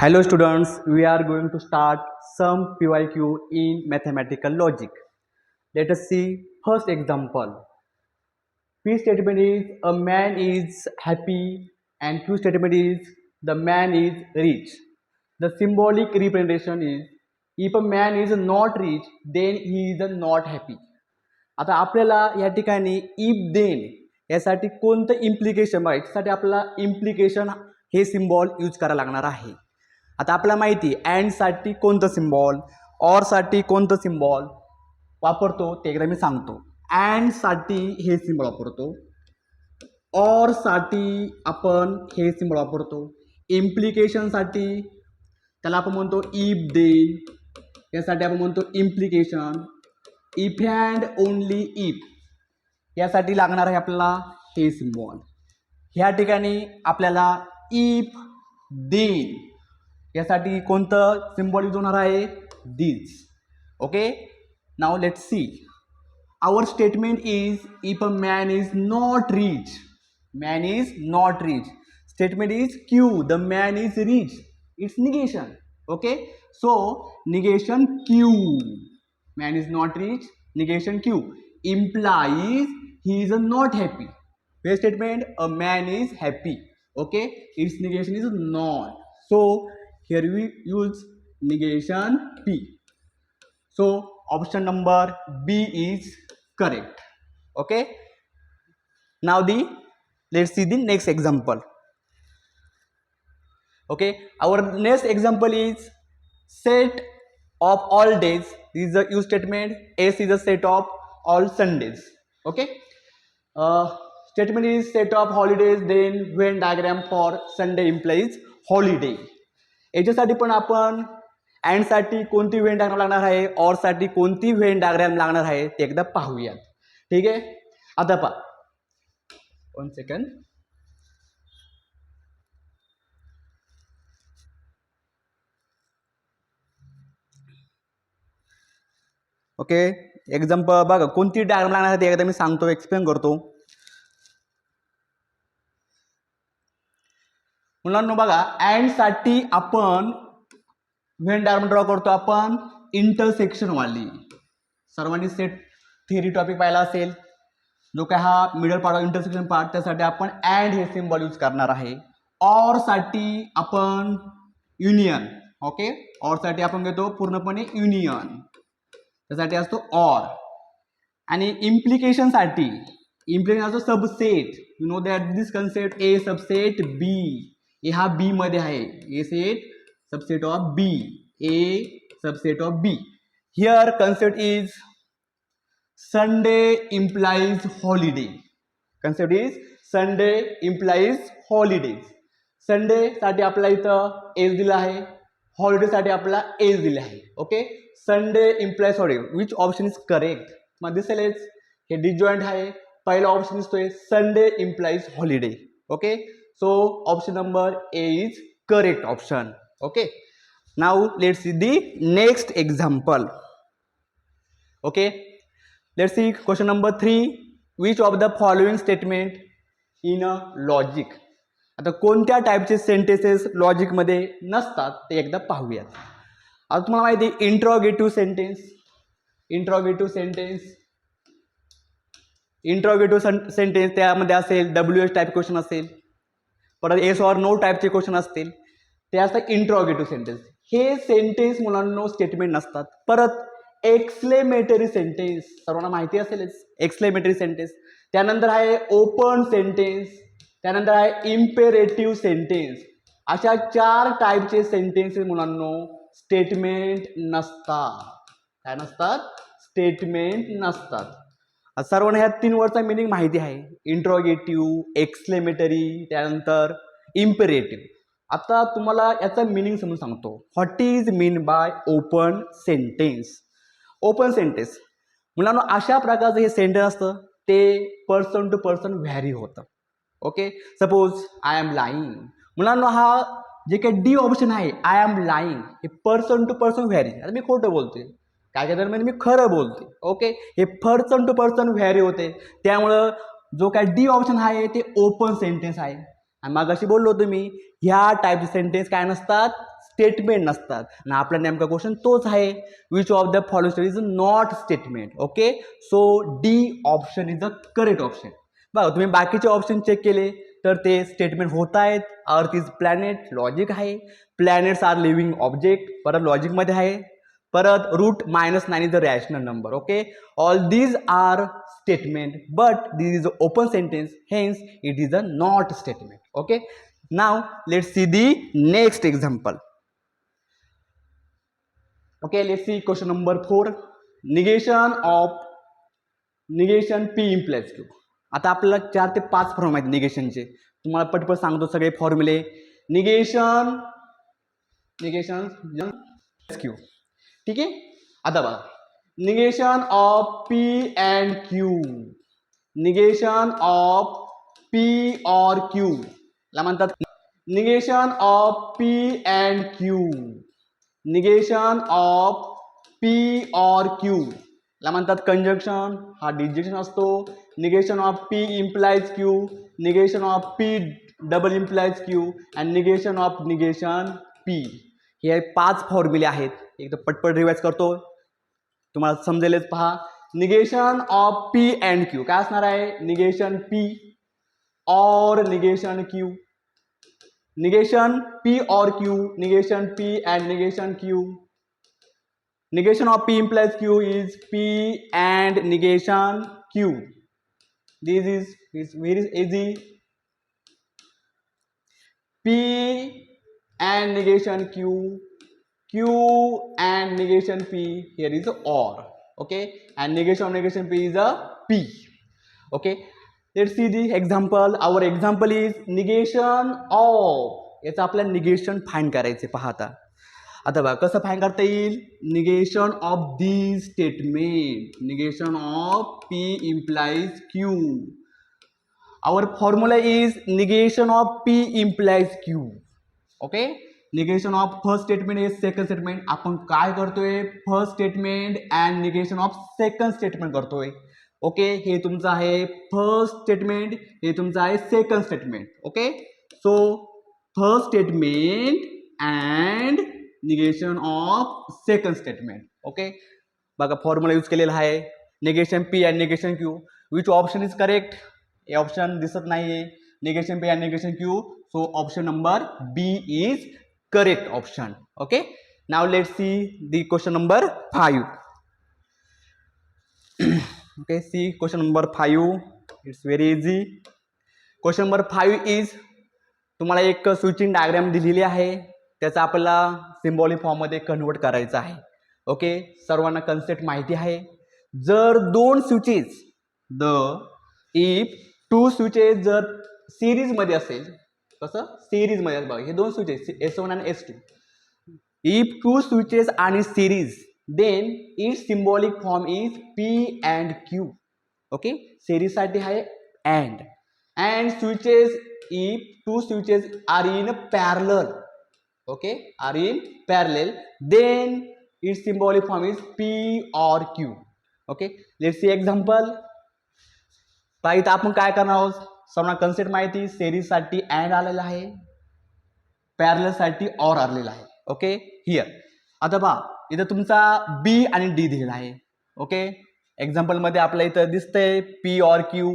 Hello students, we are going to start some PYQ in mathematical logic. Let us see first example. P statement is a man is happy and Q statement is the man is rich. The symbolic representation is if a man is not rich then he is not happy. आता आपल्याला या ठिकाणी if then यासाठी कोणतं implication बघा यासाठी आपल्याला implication हे सिम्बॉल यूज करायला लागणार आहे. आता आपल्याला माहिती आहे अँडसाठी कोणतं सिम्बॉल ऑरसाठी कोणतं सिम्बॉल वापरतो ते एकदा मी सांगतो. अँडसाठी हे सिम्बॉल वापरतो, ऑरसाठी आपण हे सिम्बॉल वापरतो, इम्प्लिकेशनसाठी त्याला आपण म्हणतो इफ देन, यासाठी आपण म्हणतो implication, if and only if यासाठी लागणार आहे आपल्याला हे सिम्बॉल. ह्या ठिकाणी आपल्याला इफ देन यासाठी कोणतं सिम्बॉल यूज होणार आहे this. Okay, now let's see our statement is if a man is not rich, man is not rich, statement is Q the man is rich, it's negation. Okay, so negation Q, man is not rich, negation Q, implies he is not happy. Where statement a man is happy. Okay, its negation is not. So here we use negation P. So option number B is correct. Okay, now let's see the next example. Okay, our next example is set of all days. This is the use statement. S is a set of all Sundays. Okay, statement is set of holidays, then Venn diagram for Sunday implies holiday. याच्यासाठी पण आपण and साठी कोणती Venn diagram लागणार आहे, or साठी कोणती Venn diagram लागणार आहे ते एकदा पाहूया. ठीक आहे, आता पहा 1 सेकंड. ओके, एक्झाम्पल बघा कोणती डायग्राम लागणार आहे ते एकदा मी सांगतो, एक्सप्लेन करतो. मुलांना बघा अँड साठी आपण व्हेन डायग्राम ड्रॉ करतो आपण इंटरसेक्शन वाली. सर्वांनी सेट थिअरी टॉपिक पाहिला असेल, जो काय हा मिडल पार्ट इंटरसेक्शन पार्ट, त्यासाठी आपण अँड हे सिम्बॉल यूज करणार आहे. ऑर साठी आपण युनियन. ओके, ऑर साठी आपण घेतो पूर्णपणे युनियन, त्यासाठी असतो ऑर. आणि इम्प्लिकेशनसाठी इम्प्लिकेशन असतो subset. You know that this concept A subset B, A हा बी मध्ये आहे, A set subset of B, A subset of B. Here concept is Sunday implies holiday. Concept is Sunday implies holidays. Sunday साठी आपल्याला इथं age दिला आहे, holiday साठी आपल्याला एज दिले आहे. Okay, Sunday implies holiday, which option is correct. मग दिसेलच हे डिजॉइंट आहे, पहिला ऑप्शन दिसतोय Sunday implies holiday. Okay, so option number A is correct option. Okay, now let's see the next example. Okay, let's see question number 3. Which of the following statement in a logic. आता कोणत्या टाईपचे sentences लॉजिकमध्ये नसतात ते एकदा पाहूयात. आता तुम्हाला माहिती आहे interrogative sentence, interrogative sentence, interrogative sentence त्यामध्ये असेल WH टाईप क्वेश्चन असेल, परत येस ऑर नो टाईपचे क्वेश्चन असतील, ते असतात इंट्रॉगेटिव्ह सेंटेन्स. हे सेंटेन्स मुलांना स्टेटमेंट नसतात. परत एक्सक्लेमेटरी सेंटेन्स सर्वांना माहिती असेलच, एक्सक्लेमेटरी सेंटेन्स. त्यानंतर आहे ओपन सेंटेन्स, त्यानंतर आहे इम्पेरेटिव्ह सेंटेन्स. अशा 4 टाईपचे सेंटेन्सेस मुलांना स्टेटमेंट नसतात. काय नसतात? स्टेटमेंट नसतात. सर्वांना ह्या 3 वर्डचा मिनिंग माहिती आहे, इंट्रॉगेटिव्ह, एक्सक्लेमेटरी, त्यानंतर इम्पेरेटिव्ह. आता तुम्हाला याचा मिनिंग समजून सांगतो. What is mean by open sentence. Open sentence मुलांना अशा प्रकारचं हे सेंटेन्स असतं, ते पर्सन टू पर्सन व्हॅरी होतं. Okay, suppose I am lying. मुलांना हा जे काही डी ऑप्शन आहे आय एम लाईंग, हे पर्सन टू पर्सन व्हॅरी. आता मी खोटं बोलते, काय काय दरम्यान मी खरं बोलते. ओके, हे पर्सन टू पर्सन व्हॅरी होते, त्यामुळं जो काय डी ऑप्शन आहे ते ओपन सेंटेन्स आहे. आणि मग अशी बोललो तुम्ही ह्या टाईपचे सेंटेन्स काय नसतात, स्टेटमेंट नसतात. आणि आपला नेमका क्वेश्चन तोच आहे, which of the following is not statement. Okay, so D option is the correct option. बघा तुम्ही बाकीचे ऑप्शन चेक केले तर ते स्टेटमेंट होत आहेत. अर्थ इज प्लॅनेट, लॉजिक आहे. प्लॅनेट्स आर लिव्हिंग ऑब्जेक्ट, परत लॉजिकमध्ये आहे. परत root -9 is the rational number. Okay, all these are statement but this is open sentence, hence it is a not statement. Okay, now let's see the next example. Okay, let's see question number 4. Negation P implies Q. आता आपल्याला 4 ते 5 form आहेत निगेशनचे. तुम्हाला पटपट सांगतो सगळे फॉर्म्युले. Negation Q. ठीक आहे, आता बघा negation of P and Q. Negation of P और Q ला म्हणतात negation of P and Q. Negation of P और Q ला म्हणतात कंजक्शन. हा डिजिशन असतो. Negation of P implies Q, negation of P double implies Q and negation of negation P. हे 5 फॉर्म्युले आहेत. एकदम पटपट रिवाइज करतो, तुम्हाला समजेलच. पहा, negation of P and Q काय असणार आहे, निगेशन P और निगेशन Q. निगेशन P और Q, negation P and negation Q. Negation of P implies Q is P and negation Q. This is very easy. P and negation Q, Q and negation P. Here is a OR. Okay, and negation of negation P is a P. Okay. Let's see the example. Our example is negation of. याचं आपल्याला negation find करायचे. पाहता आता बघा कसं find करता येईल. Negation of the statement, negation of P implies Q. Our formula is negation of P implies Q. Okay, negation of first statement is second statement. आपण काय करतोय, first statement and negation of second statement करतोय. Okay, हे तुमचं आहे first statement, हे तुमचं आहे second statement. Okay, so first statement and negation of second statement. Okay, बघा फॉर्म्युला यूज केलेला आहे, negation P and negation Q. Which option is correct, हे ऑप्शन दिसत नाहीये, negation P and negation Q. So option number B is correct option. Okay, now let's see the question number 5. Okay, see question number 5. It's very easy. Question number 5 is तुम्हाला एक switching diagram दिलेली आहे, त्याचा आपल्याला symbolic form मध्ये convert करायचं आहे. Okay, सर्वांना कन्सेप्ट माहिती आहे. जर दोन स्विचेस इफ 2 स्विचेस जर सिरीज मध्ये असेल, कसं सिरीज मध्ये बघा हे 2 स्विचेस S1 आणि S2. इफ 2 स्विचेस आणि series then its symbolic form is P and Q. Okay, series साठी आहे and switches if 2 switches are in parallel. Okay, are in parallel, then its symbolic form is P or Q. Okay, let's see example. इथं आपण काय करणार आहोत, सर्वांना concept माहिती. Series साठी and आलेला आहे, पॅरलल साठी और आलेला आहे. ओके, हियर आता पहा इथं तुमचा B आणि D दिलेला आहे. ओके, एक्झाम्पल मध्ये आपल्या इथं दिसतंय P और Q.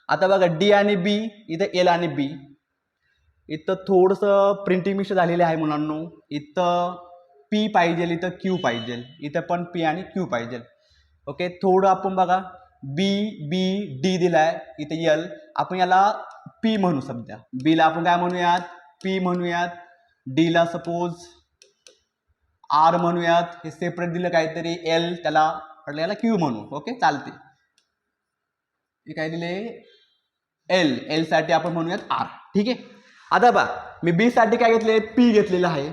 आता बघा D आणि B, इथं L आणि B. इथं थोडंसं प्रिंटिंग मिस्टेक झालेली आहे मुलांनो. इथं P पाहिजे, इथं Q पाहिजे, इथं पण P आणि Q पाहिजे. ओके, थोडं आपण बघा B D दिलाय, इथं L, आपण याला P म्हणू. सध्या B ला आपण काय म्हणूयात, P म्हणूयात. D ला सपोज R म्हणूयात. हे सेपरेट दिलं काहीतरी L, त्याला याला Q म्हणू. ओके, चालते. हे काय दिले L साठी आपण म्हणूयात R. ठीक आहे, आता बघा मी B साठी काय घेतले, P घेतलेलं आहे.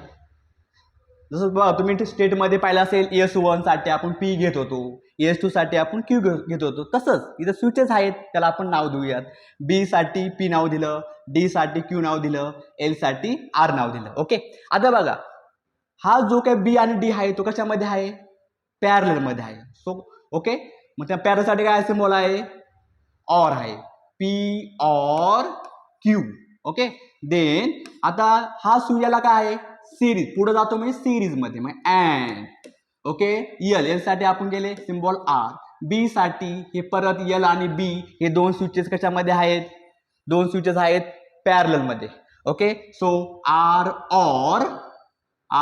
जसं बघा तुम्ही स्टेट मध्ये पाहिलं असेल, S1 साठी आपण P घेत होतो, S2 साठी आपण Q घेत होतो. तसंच इथं स्विचेस आहेत, त्याला आपण नाव देऊयात. B साठी P नाव दिलं, D साठी Q नाव दिलं, L साठी R नाव दिलं. ओके, आता बघा हा जो काय B आणि D आहे तो कशामध्ये आहे, पॅरलल मध्ये आहे. सो ओके, मग त्या पॅरलल साठी काय सिम्बॉल आहे, ऑर आहे, P और Q. ओके. देन आता हा सूर्याला काय आहे सिरीज, पुढे जातो म्हणजे सिरीज मध्ये मग अँड. ओके. एल साठी आपण गेले सिम्बॉल आर. बी साठी हे परत एल आणि बी हे दोन स्विचेस कशामध्ये आहेत, दोन स्विचेस आहेत पॅरलल मध्ये. ओके. सो आर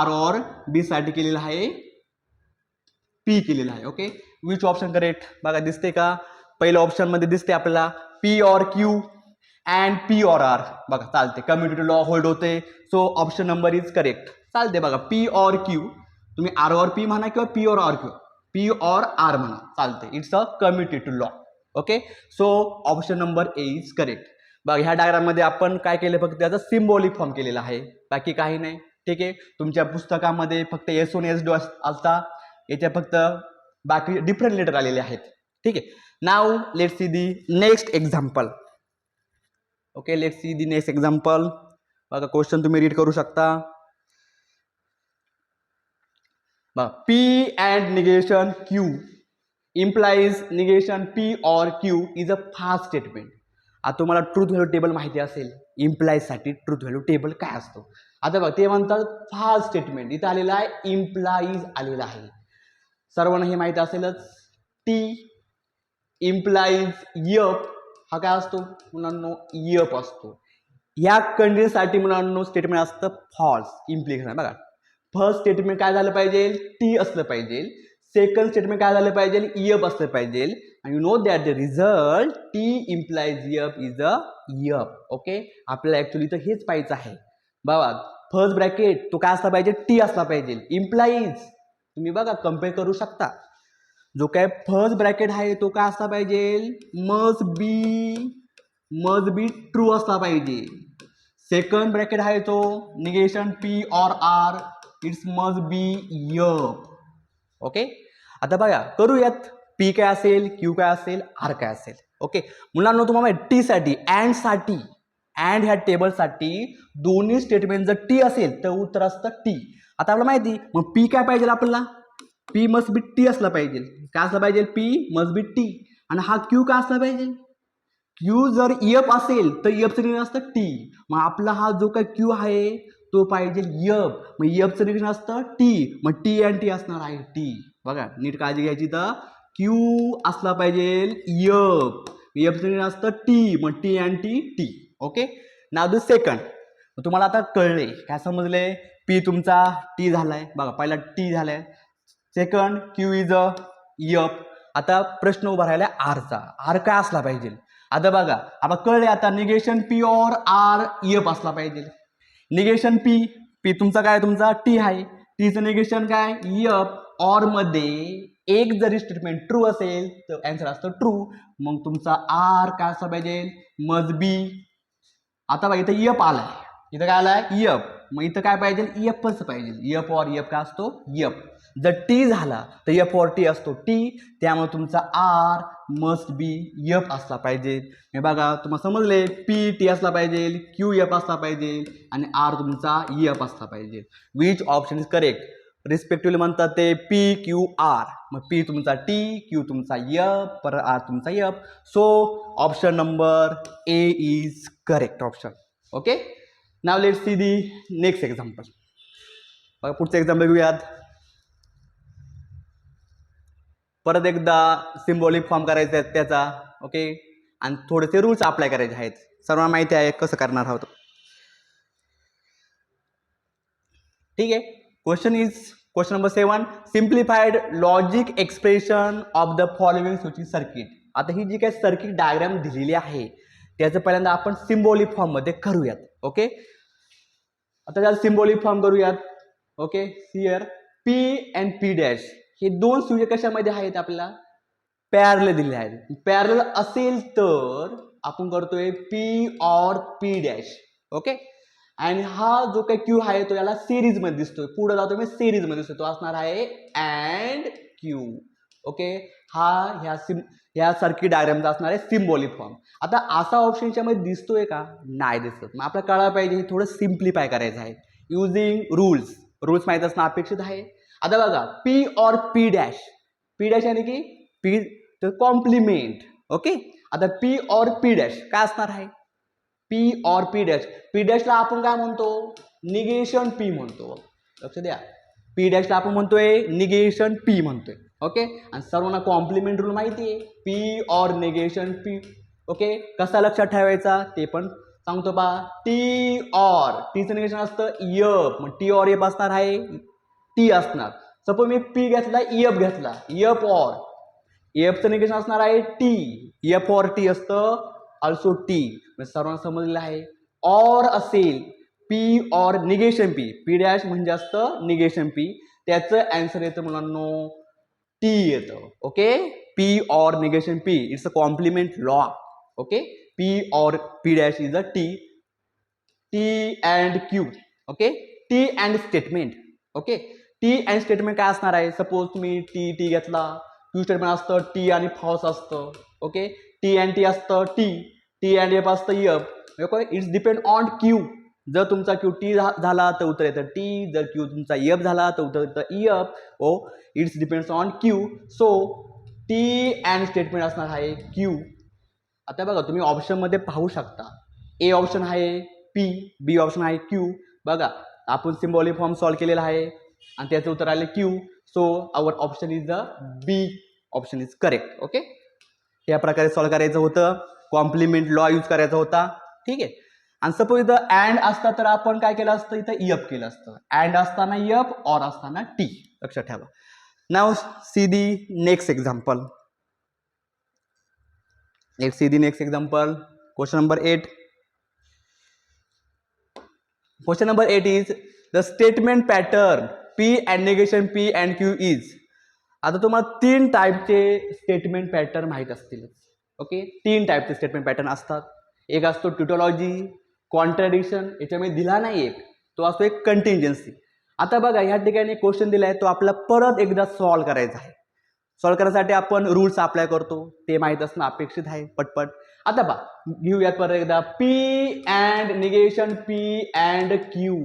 ऑर बी साठी केलेलं आहे पी केलेलं आहे. ओके. विच ऑप्शन करेक्ट बघा दिसते का, पहिल्या ऑप्शन मध्ये दिसते आपल्याला P or Q and P or R. बघा चालते, कम्युटेटिव्ह लॉ होल्ड होते. So option number is correct. चालते बघा पी ऑर क्यू, तुम्ही आर ऑर पी म्हणा किंवा P or R Q, P or R म्हणा चालते. It's a commutative law. Okay. So option number A is correct. बघा ह्या डायग्राम मध्ये आपण काय केलं, फक्त त्याचा सिम्बॉलिक फॉर्म केलेला आहे, बाकी काही नाही. ठीक आहे. तुमच्या पुस्तकामध्ये फक्त एस ओन एस डो असता, याच्या फक्त बाकी डिफरंट लेटर आलेले आहेत. ठीक आहे. नाव let's see the next example. Okay. Let's see the next example. बघा क्वेश्चन तुम्ही रीड करू शकता. P and negation Q implies negation P or Q is a false statement. आता तुम्हाला ट्रूथ व्हॅल्यू टेबल माहिती असेल, इम्प्लाइज साठी ट्रूथ व्हॅल्यू टेबल काय असतो. आता बघा ते म्हणतात फाल्स स्टेटमेंट, इथं आलेला आहे इम्प्लाइज आलेला आहे, सर्वांना हे माहिती असेलच. टी इम्प्लाइज यप हा काय असतो मुलांनो, यप असतो. या कंडिशनसाठी मुलांनो स्टेटमेंट असतं फॉल्स इम्प्लिकेशन. बघा फर्स्ट स्टेटमेंट काय झालं पाहिजे, टी असलं पाहिजे. सेकंड स्टेटमेंट काय झालं पाहिजे, यप असलं पाहिजे. आणि you know that the result T implies यप इज अ यप. ओके. आपल्याला ऍक्च्युली तर हेच पाहिजे आहे. बाबा फर्स्ट ब्रॅकेट तो काय असला पाहिजे, टी असला पाहिजे. इम्प्लाइज तुम्ही बघा कम्पेअर करू शकता, जो काय फर्स्ट ब्रॅकेट आहे तो काय असला पाहिजे, मस्ट बी ट्रू असला पाहिजे. सेकंड ब्रॅकेट आहे तो negation P or R, it's must be यप. ओके. आता बघा करूयात, पी काय असेल, क्यू काय असेल, आर काय असेल. ओके. मुलांना तुम्हाला टी साठी अँड ह्या टेबलसाठी दोन्ही स्टेटमेंट जर टी असेल तर उत्तर असतं टी. आता आपल्याला माहिती, मग पी काय पाहिजे आपल्याला, पी मस्ट बी टी असला पाहिजे. काय असला पाहिजे, पी मस्ट बी टी. आणि हा क्यू काय असला पाहिजे, क्यू जर यप असेल तर यपचं निगेशन असतं टी. मग आपला हा जो काय क्यू आहे तो पाहिजे यप, मग यपचं निगेशन असतं टी, मग टी अँड टी असणार आहे टी. बघा नीट काळजी घ्यायची, तर क्यू असला पाहिजे यप, यपचं निगेशन असतं टी, मग T and T. Okay. Now the second. तुम्हाला आता कळले, काय समजले, पी तुमचा टी झालाय. बघा पहिला टी झालाय, सेकंड क्यू इज अ यप. आता प्रश्न उभा राहिला आरचा, आर काय असला पाहिजे. आता बघा आता कळले, आता निगेशन पी ऑर आर यप असला पाहिजे. निगेशन पी तुमचा काय, तुमचा टी आहे, टीचं निगेशन काय यप. ऑर मध्ये एक जरी स्टेटमेंट ट्रू असेल तर आन्सर असतं ट्रू, मग तुमचा आर काय असला पाहिजे, मस्ट बी. आता बघा इथं यप आलाय, इथं काय आलाय यप, मग इथं काय पाहिजे, यपच पाहिजे. यप ऑर यप काय असतो यप. जर टी झाला तर यप ऑर टी असतो टी, त्यामुळे तुमचा आर मस्ट बी यप असला पाहिजे. हे बघा तुम्हाला समजले, पी टी असला पाहिजे, क्यू यप असला पाहिजे आणि आर तुमचा यप असला पाहिजे. Which option is correct, respectively म्हणतात ते पी क्यू आर. मग पी तुमचा टी, क्यू तुमचा यप, परत आर तुमचा यप. So option number A is correct option. Okay. Now let's see the next example. बघा पुढचं एक्झाम्पल घेऊयात. परत एकदा सिम्बॉलिक फॉर्म करायचा आहे त्याचा. ओके. आणि थोडेसे रूल्स अप्लाय करायचे आहेत, सर्वांना माहिती आहे कसं करणार आहोत. ठीक आहे. Question number 7, simplified logic expression of the following switching circuit. आता ही जी काही सर्किट डायग्राम दिलेली आहे त्याचं पहिल्यांदा आपण सिम्बॉलिक फॉर्म मध्ये करूयात. ओके. आता त्याला सिम्बॉलिक फॉर्म करूयात. Okay. Here P and P dash हे दोन स्विच कशामध्ये आहेत, आपल्याला पॅरलल दिलेले आहेत. पॅरलल असेल तर आपण करतोय P or P dash. Okay. आणि हा जो काही क्यू आहे तो याला सिरीज मध्ये दिसतोय, पुढे जातो मी सिरीज मध्ये दिसतोय, तो असणार आहे अँड क्यू. ओके. हा ह्या सर्किट डायग्रामचा असणार आहे सिम्बॉलिक फॉर्म. आता असा ऑप्शन याच्यामध्ये दिसतोय का, नाही दिसत. मग आपल्याला कळायला पाहिजे हे थोडं सिम्प्लिफाय करायचं आहे युजिंग रूल्स माहित असणं अपेक्षित आहे. आता बघा पी ऑर पी डॅश यानी की पी कॉम्प्लिमेंट. ओके. आता पी ऑर पी डॅश काय असणार आहे, P or P dash. P डॅशला आपण काय म्हणतो, निगेशन पी म्हणतो. लक्ष द्या, पी डॅशला आपण म्हणतोय निगेशन पी म्हणतोय. ओके, आणि सर्वांना कॉम्प्लिमेंट रूल माहिती आहे, P or negation P. Okay, कसा लक्षात ठेवायचा ते पण सांगतो पा. टी और टीचं निगेशन असतं यप, मग टी और एफ असणार आहे टी असणार. सपोज मी पी घेतला एफ घेतला, एफ और एफचं निगेशन असणार आहे टी, एफ और टी असतं ऑल्सो टी. सर्वांना समजलेलं आहे. और असेल P or negation P, P dash म्हणजे असतं निगेशन पी, त्याचं आन्सर येतं मुलांनो टी येतं. Okay, P or negation P it's a complement law. Okay, P or P dash is a T, T and Q. Okay, T and statement. Okay, T and statement काय असणार आहे, suppose तुम्ही T T घेतला, Q statement असतं T आणि false असतं. Okay, T and T असतं T, T and F असतं F. Okay, it's depend on Q. जर तुमचा क्यू टी झाला तर उत्तर येतं टी, जर क्यू तुमचा एफ झाला तर उत्तर येतं F. Oh, it's depends on Q. So T and statement असणार आहे क्यू. आता बघा तुम्ही ऑप्शनमध्ये पाहू शकता, ए ऑप्शन आहे पी, बी ऑप्शन आहे क्यू. बघा आपण सिम्बॉलिक फॉर्म सॉल्व केलेला आहे आणि त्याचं उत्तर आले Q. So our option is the B option is correct. Okay, या प्रकारे सॉल्व करायचं होतं, कॉम्प्लिमेंट लॉ यूज करायचा होता. ठीक आहे, आणि सपोज इथं अँड असता तर आपण काय केलं असतं, इथं एफ केलं असतं. अँड असताना एफ, और असताना टी. लक्षात ठेवा. Now see the next example. Let's see the next example. Question number 8. Question number 8 is the statement pattern P and negation P and Q is. आता तुम्हाला 3 टाईपचे स्टेटमेंट पॅटर्न माहीत असतील. ओके, 3 टाईपचे स्टेटमेंट पॅटर्न असतात. एक असतो ट्युटोलॉजी, कॉन्ट्रडिक्शन, याच्यामध्ये दिला नाही एक, तो असतो एक कंटिंजन्सी. आता बघा ह्या ठिकाणी क्वेश्चन दिला आहे, तो आपल्याला परत एकदा सॉल्व करायचा आहे. सॉल्व करण्यासाठी आपण रूल्स अप्लाय करतो, ते माहीत असणं अपेक्षित आहे. पटपट आता पहा, घेऊयात परत एकदा P and negation P and Q.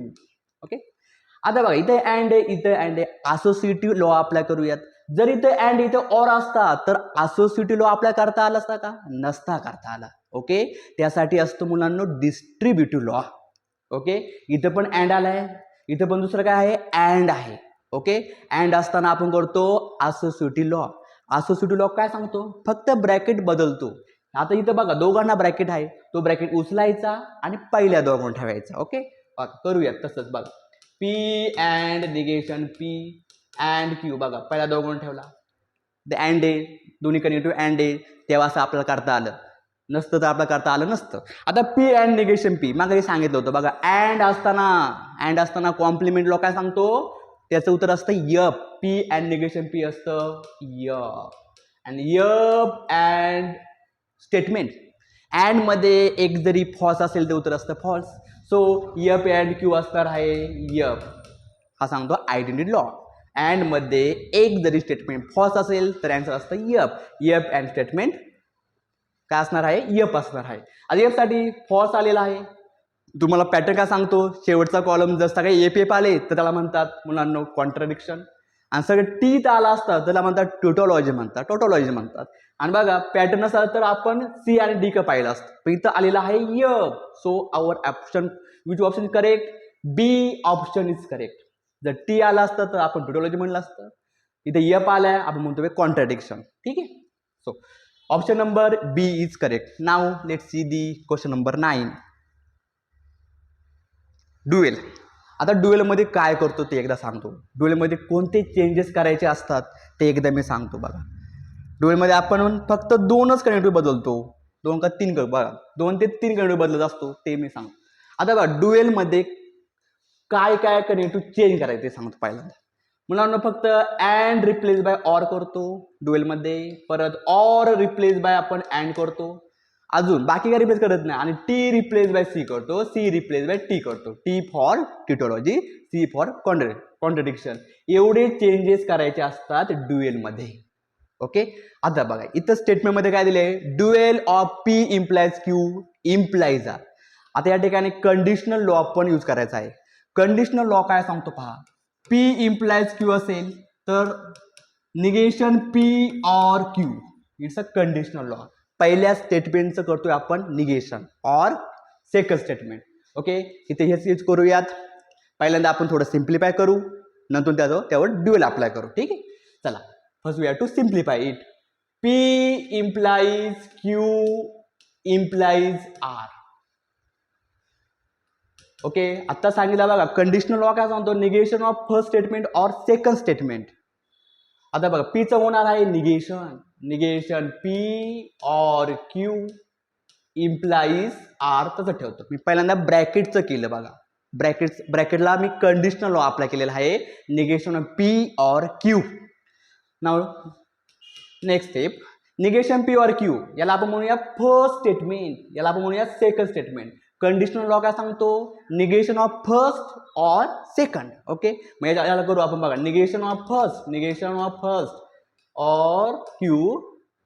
Okay, आता बघा इथे अँड आहे, इथे अँड आहे, असोसिएटिव्ह लॉ अप्लाय करूयात. जर इथे अँड इथे और असता तर असोसिएटिव्ह लॉ अप्लाय करता आला असता का, नसता करता आला. ओके, त्यासाठी असतो मुलांनो डिस्ट्रीब्युटिव्ह लॉ. ओके, इथं पण अँड आलाय, इथं पण दुसरं काय आहे अँड आहे. ओके, अँड असताना आपण करतो असोसिएटिव्ह लॉ. असोसिएटिव्ह लॉ काय सांगतो, फक्त ब्रॅकेट बदलतो. आता इथं बघा दोघांना ब्रॅकेट आहे, तो ब्रॅकेट उचलायचा आणि पहिल्या दोघांना ठेवायचा. ओके, करूयात तसंच. बघा P and negation P and Q, बघा पहिल्या दोघांना ठेवला, द अँड आहे, दोन्ही कनेक्टिव्ह अँड आहे, तेव्हा असं आपल्याला करता आलं नसतं, तर आपल्याला करता आलं नसतं. आता पी अँड निगेशन पी मागे सांगितलं होतं बघा, अँड असताना कॉम्प्लिमेंट लॉ काय सांगतो, त्याचं उत्तर असतं yup. P and negation P असतं yup. And yup and statement and मध्ये एक जरी फॉल्स असेल तर उत्तर असतं false. So yup and Q असणार आहे यप. हा सांगतो आयडेंटिटी लॉ. अँड मध्ये एक जरी स्टेटमेंट फॉल्स असेल तर आन्सर असतं यप. यप अँड स्टेटमेंट काय असणार आहे, यप असणार आहे. आता यप साठी फॉल्स आलेला आहे. तुम्हाला पॅटर्न काय सांगतो, शेवटचा कॉलम जर सगळे एफ एफ आले तर त्याला म्हणतात मुलांना कॉन्ट्रडिक्शन, आणि सगळे टी तर आला असतात त्याला म्हणतात टोटोलॉजी म्हणतात. आणि बघा पॅटर्न असा तर आपण सी आणि डी का पाहिलं असतं, पण इथं आलेला आहे यप. So our option, which option is correct, B option is correct. जर टी आला असतं तर आपण टोटोलॉजी म्हणलं असतं, इथे यप आलाय आपण म्हणतो कॉन्ट्रडिक्शन. ठीक आहे, so option number B is correct. Now let's see the question number 9. Dual. आता ड्युएलमध्ये काय करतो ते एकदा सांगतो. ड्युएलमध्ये कोणते चेंजेस करायचे असतात ते एकदा मी सांगतो. बघा ड्युएलमध्ये आपण फक्त 2च कनेक्टिव्ह बदलतो, 2 का 3 बघा 2 ते 3 कनेक्टिव्ह बदलत असतो, ते मी सांगतो. आता बघा ड्युएलमध्ये काय काय कनेक्टिव्ह चेंज करायचे ते सांगतो. पहिल्यांदा मुलांना फक्त अँड रिप्लेस बाय ऑर करतो ड्युएलमध्ये, परत ऑर रिप्लेस बाय आपण अँड करतो, अजून बाकी काय रिप्लेस करत नाही, आणि टी रिप्लेस बाय सी करतो, सी रिप्लेस बाय टी करतो. T for tautology, C for contradiction. एवढे चेंजेस करायचे असतात ड्युएलमध्ये. ओके, आता बघा इथं स्टेटमेंटमध्ये काय दिले, dual of P implies Q implies R. आता या ठिकाणी कंडिशनल लॉ पण यूज करायचा आहे. कंडिशनल लॉ काय सांगतो पहा, पी इम्प्लाइज क्यू असेल तर negation P or Q it's a conditional law. पहिल्या स्टेटमेंटचं करतोय आपण निगेशन, और सेकंड स्टेटमेंट. ओके, इथे हेच यूज करूयात. पहिल्यांदा आपण थोडं सिम्प्लिफाय करू, नंतर त्यावर ड्युअल अप्लाय करू. ठीक आहे, चला first we have to simplify it. P implies Q implies R. Okay, आता सांगितलं बघा कंडिशनल लॉ काय सांगतो, निगेशन ऑफ फर्स्ट स्टेटमेंट और सेकंड स्टेटमेंट. आता बघा P चं होणार आहे निगेशन P और Q implies R तसं ठेवतो. मी पहिल्यांदा ब्रॅकेटचं केलं बघा, ब्रॅकेटला मी कंडिशनल लॉ अप्लाय केलेला आहे, निगेशन ऑफ P और Q. Now next step, negation P और Q याला आपण म्हणूया फर्स्ट स्टेटमेंट, याला आपण म्हणूया सेकंड स्टेटमेंट. कंडिशनल लॉ काय सांगतो, निगेशन ऑफ फर्स्ट और सेकंड. ओके, मग याला करू आपण बघा, निगेशन ऑफ फर्स्ट और Q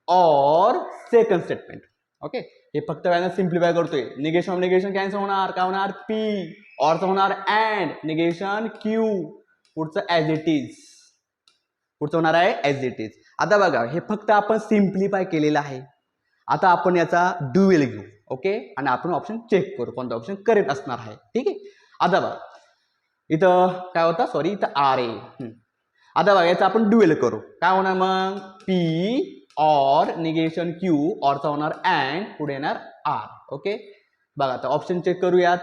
और सेकंड स्टेटमेंट. ओके, हे फक्त व्यानं सिम्प्लिफाय करतोय. निगेशन कॅन्सल होणार, काय होणार P ऑरचं होणार अँड निगेशन Q, पुढचं ॲज इट इज, पुढचं होणार आहे ॲज इट इज. आता बघा हे फक्त आपण सिम्प्लिफाय केलेलं आहे. आता आपण याचा ड्युएल घेऊ. ओके, आणि आपण ऑप्शन चेक करू कोणता ऑप्शन करेक्ट असणार आहे. ठीक आहे, आता बघा इथं काय होता, सॉरी इथं आर आहे. आता बघा याचा आपण ड्युएल करू. काय होणार मग, P और निगेशन Q ऑरचा होणार अँड पुढे येणार R. ओके, बघा आता ऑप्शन चेक करूयात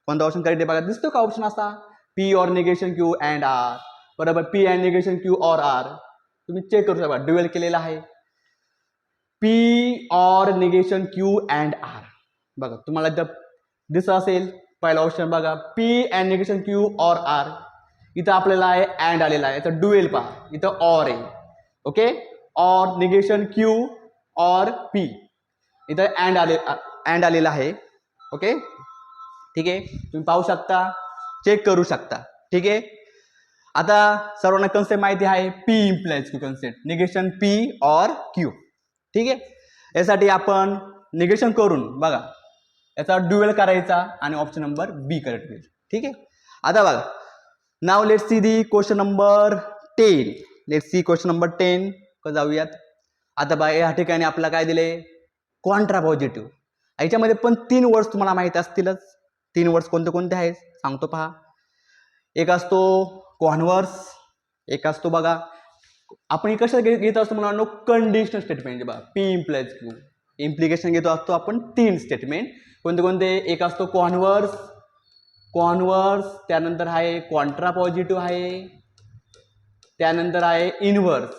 कोणता ऑप्शन करेक्ट आहे. बघा दिसतो का ऑप्शन असा, P और निगेशन Q अँड R, बरोबर. P अँड निगेशन Q और R तुम्ही चेक करू शकता, ड्युएल केलेला आहे. P और निगेशन Q अँड R, बघा तुम्हाला इथं दिसत असेल पहिला ऑप्शन बघा, P अँड निगेशन Q और R. इथं आपल्याला आहे अँड आलेला आहे, इथं ड्युएल पहा, इथं ऑर आहे. ओके, और निगेशन Q और P, इथं अँड आलेला आहे. ओके, ठीक आहे, तुम्ही पाहू शकता, चेक करू शकता. ठीक आहे, आता सर्वांना कन्सेप्ट माहिती आहे, P implies Q concept, negation P और Q. ठीक आहे, यासाठी आपण निगेशन करून बघा याचा ड्युएल करायचा आणि ऑप्शन नंबर बी करेक्ट होईल. ठीक आहे, आता बघा नाव let's see the question number 10. Let's see question number 10 क जाऊयात. आता बघा या ठिकाणी आपल्याला काय दिले, कॉन्ट्रा पॉझिटिव्ह. याच्यामध्ये पण 3 वर्ड्स तुम्हाला माहिती असतीलच. 3 वर्ड्स कोणते कोणते आहेत सांगतो पहा. एक असतो कॉन्व्हर्स, एक असतो बघा आपण कशा घेत असतो म्हणून कंडिशनल स्टेटमेंट. बघा P इम्प्लाइज Q, इम्प्लिकेशन घेतो असतो आपण 3 स्टेटमेंट. कोणते कोणते, एक असतो कॉन्व्हर्स, त्यानंतर आहे कॉन्ट्रा पॉझिटिव्ह आहे, त्यानंतर आहे इनव्हर्स.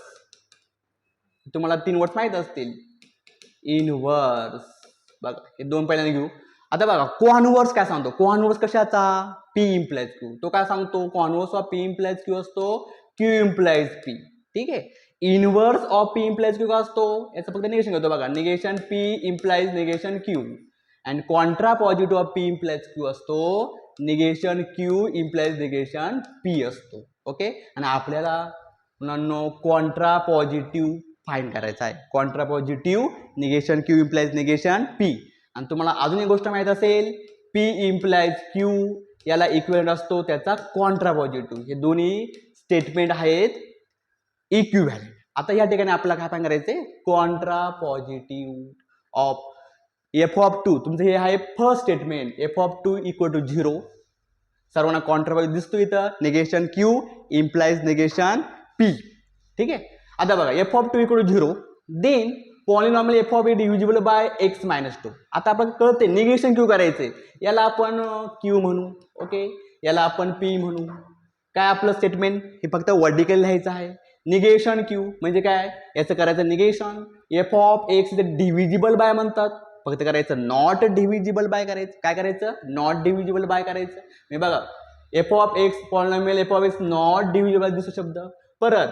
तुम्हाला 3 वर्ड्स माहित असतील, इनव्हर्स. बघा हे 2 पहिल्यांदा घेऊ. आता बघा कॉन्व्हर्स काय सांगतो, कॉन्व्हर्स कशाचा, P इम्प्लाइज Q. तो काय सांगतो, converse of P implies Q असतो Q इम्प्लाइज P. ठीक आहे, inverse of P implies Q का असतो, याचं फक्त निगेशन घेतो बघा, negation P implies negation Q. And Contra positive of P implies Q असतो negation Q implies negation P असतो. ओके, आणि आपल्याला मुलांनो कॉन्ट्रा पॉझिटिव्ह फाइंड करायचा आहे. Contra positive negation Q implies negation P. आणि तुम्हाला अजून एक गोष्ट माहित असेल, P इम्प्लाइज Q याला इक्विव्हॅलेंट असतो त्याचा कॉन्ट्रा पॉझिटिव्ह. हे दोन्ही स्टेटमेंट आहेत इक्विव्हॅलेंट. आता या ठिकाणी आपल्याला काय फाइंड करायचंय, contrapositive of f of 2. तुमचं हे आहे first statement, f of 2 equal to 0. सर्वांना कॉन्ट्रा पॉझिटिव्ह दिसतो इथं, negation Q implies negation P. ठीक आहे, आता बघा f of 2 equal to 0, then polynomial f of a divisible by x minus 2. आता आपण कळते निगेशन Q करायचंय, याला आपण Q म्हणू. ओके, याला आपण P म्हणू. काय आपलं स्टेटमेंट, हे फक्त वर्टिकल लिहायचं आहे. निगेशन Q म्हणजे काय, याचं करायचं negation, f of x divisible by म्हणतात, फक्त करायचं नॉट डिव्हिजिबल बाय करायचं. काय करायचं, नॉट डिव्हिजिबल बाय करायचं. मी बघा f of x polynomial f of x not divisible दिसतो शब्द. परत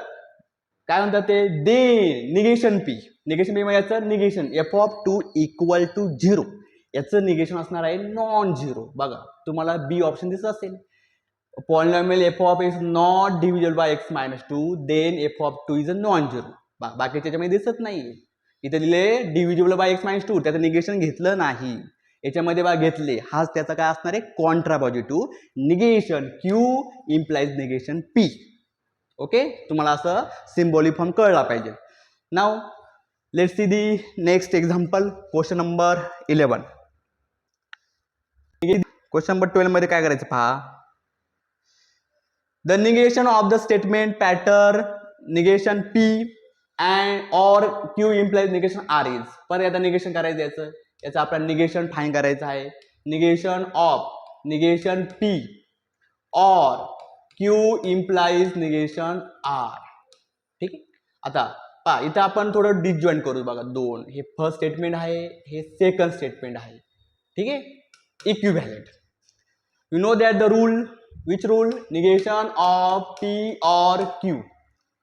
काय म्हणतात ते, the negation P, negation P म्हणजे याचं negation f of 2 equal to 0, याचं निगेशन असणार आहे नॉन झिरो. बघा तुम्हाला बी ऑप्शन दिसत असेल, polynomial f of x not divisible by x minus 2, then f of 2 is a non zero. बाकी त्याच्यामध्ये दिसत नाही, इथे दिले डिव्हिजिबल बाय x मायनस 2, त्याचं निगेशन घेतलं नाही, याच्यामध्ये बा घेतले. हाच त्याचा काय असणार आहे, Contra positive negation Q implies negation P. Okay, तुम्हाला असं सिम्बॉलिक फॉर्म कळला पाहिजे. नाव let's see the next example, question number 11. Question number 12 मध्ये काय करायचं पहा. The negation of the statement pattern negation P and or Q implies negation R is. पण आता निगेशन करायचं याचं आपल्याला निगेशन फाईन करायचं आहे. निगेशन ऑफ निगेशन P और Q इम्प्लाइज निगेशन R. ठीक आहे. आता पहा इथं आपण थोडं डिसजॉईंट करू बघा. दोन, हे फर्स्ट स्टेटमेंट आहे, हे सेकंड स्टेटमेंट आहे. ठीक आहे. Equivalent. You know that the rule, which rule? Negation of P और Q.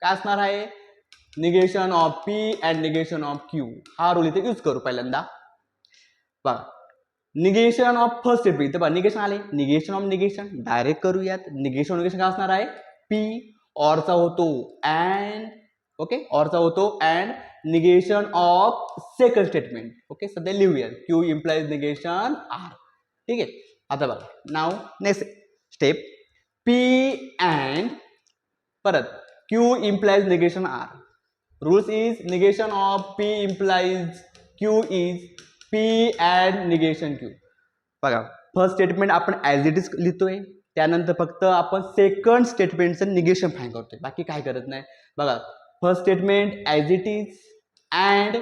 काय असणार आहे? Negation of P and negation of Q. हा रूल इथे यूज करू पहिल्यांदा. बघा निगेशन ऑफ फर्स्ट स्टेटमेंट, इथे बघा निगेशन आले, निगेशन ऑफ निगेशन डायरेक्ट करूयात. निगेशन निगेशन काय असणार आहे? P ऑरचा होतो अँड, ओके, ऑरचा होतो and negation of second statement. Okay, सध्या लिहूया Q इम्प्लाइज निगेशन R. ठीक आहे. आता बघा now next step P and परत Q implies negation R. Rules is negation of P implies Q is P and negation Q. बघा first statement आपण as it is लिहितोय, त्यानंतर फक्त आपण सेकंड स्टेटमेंटचं निगेशन फाईन करतोय, बाकी काय करत नाही. बघा first statement as it is and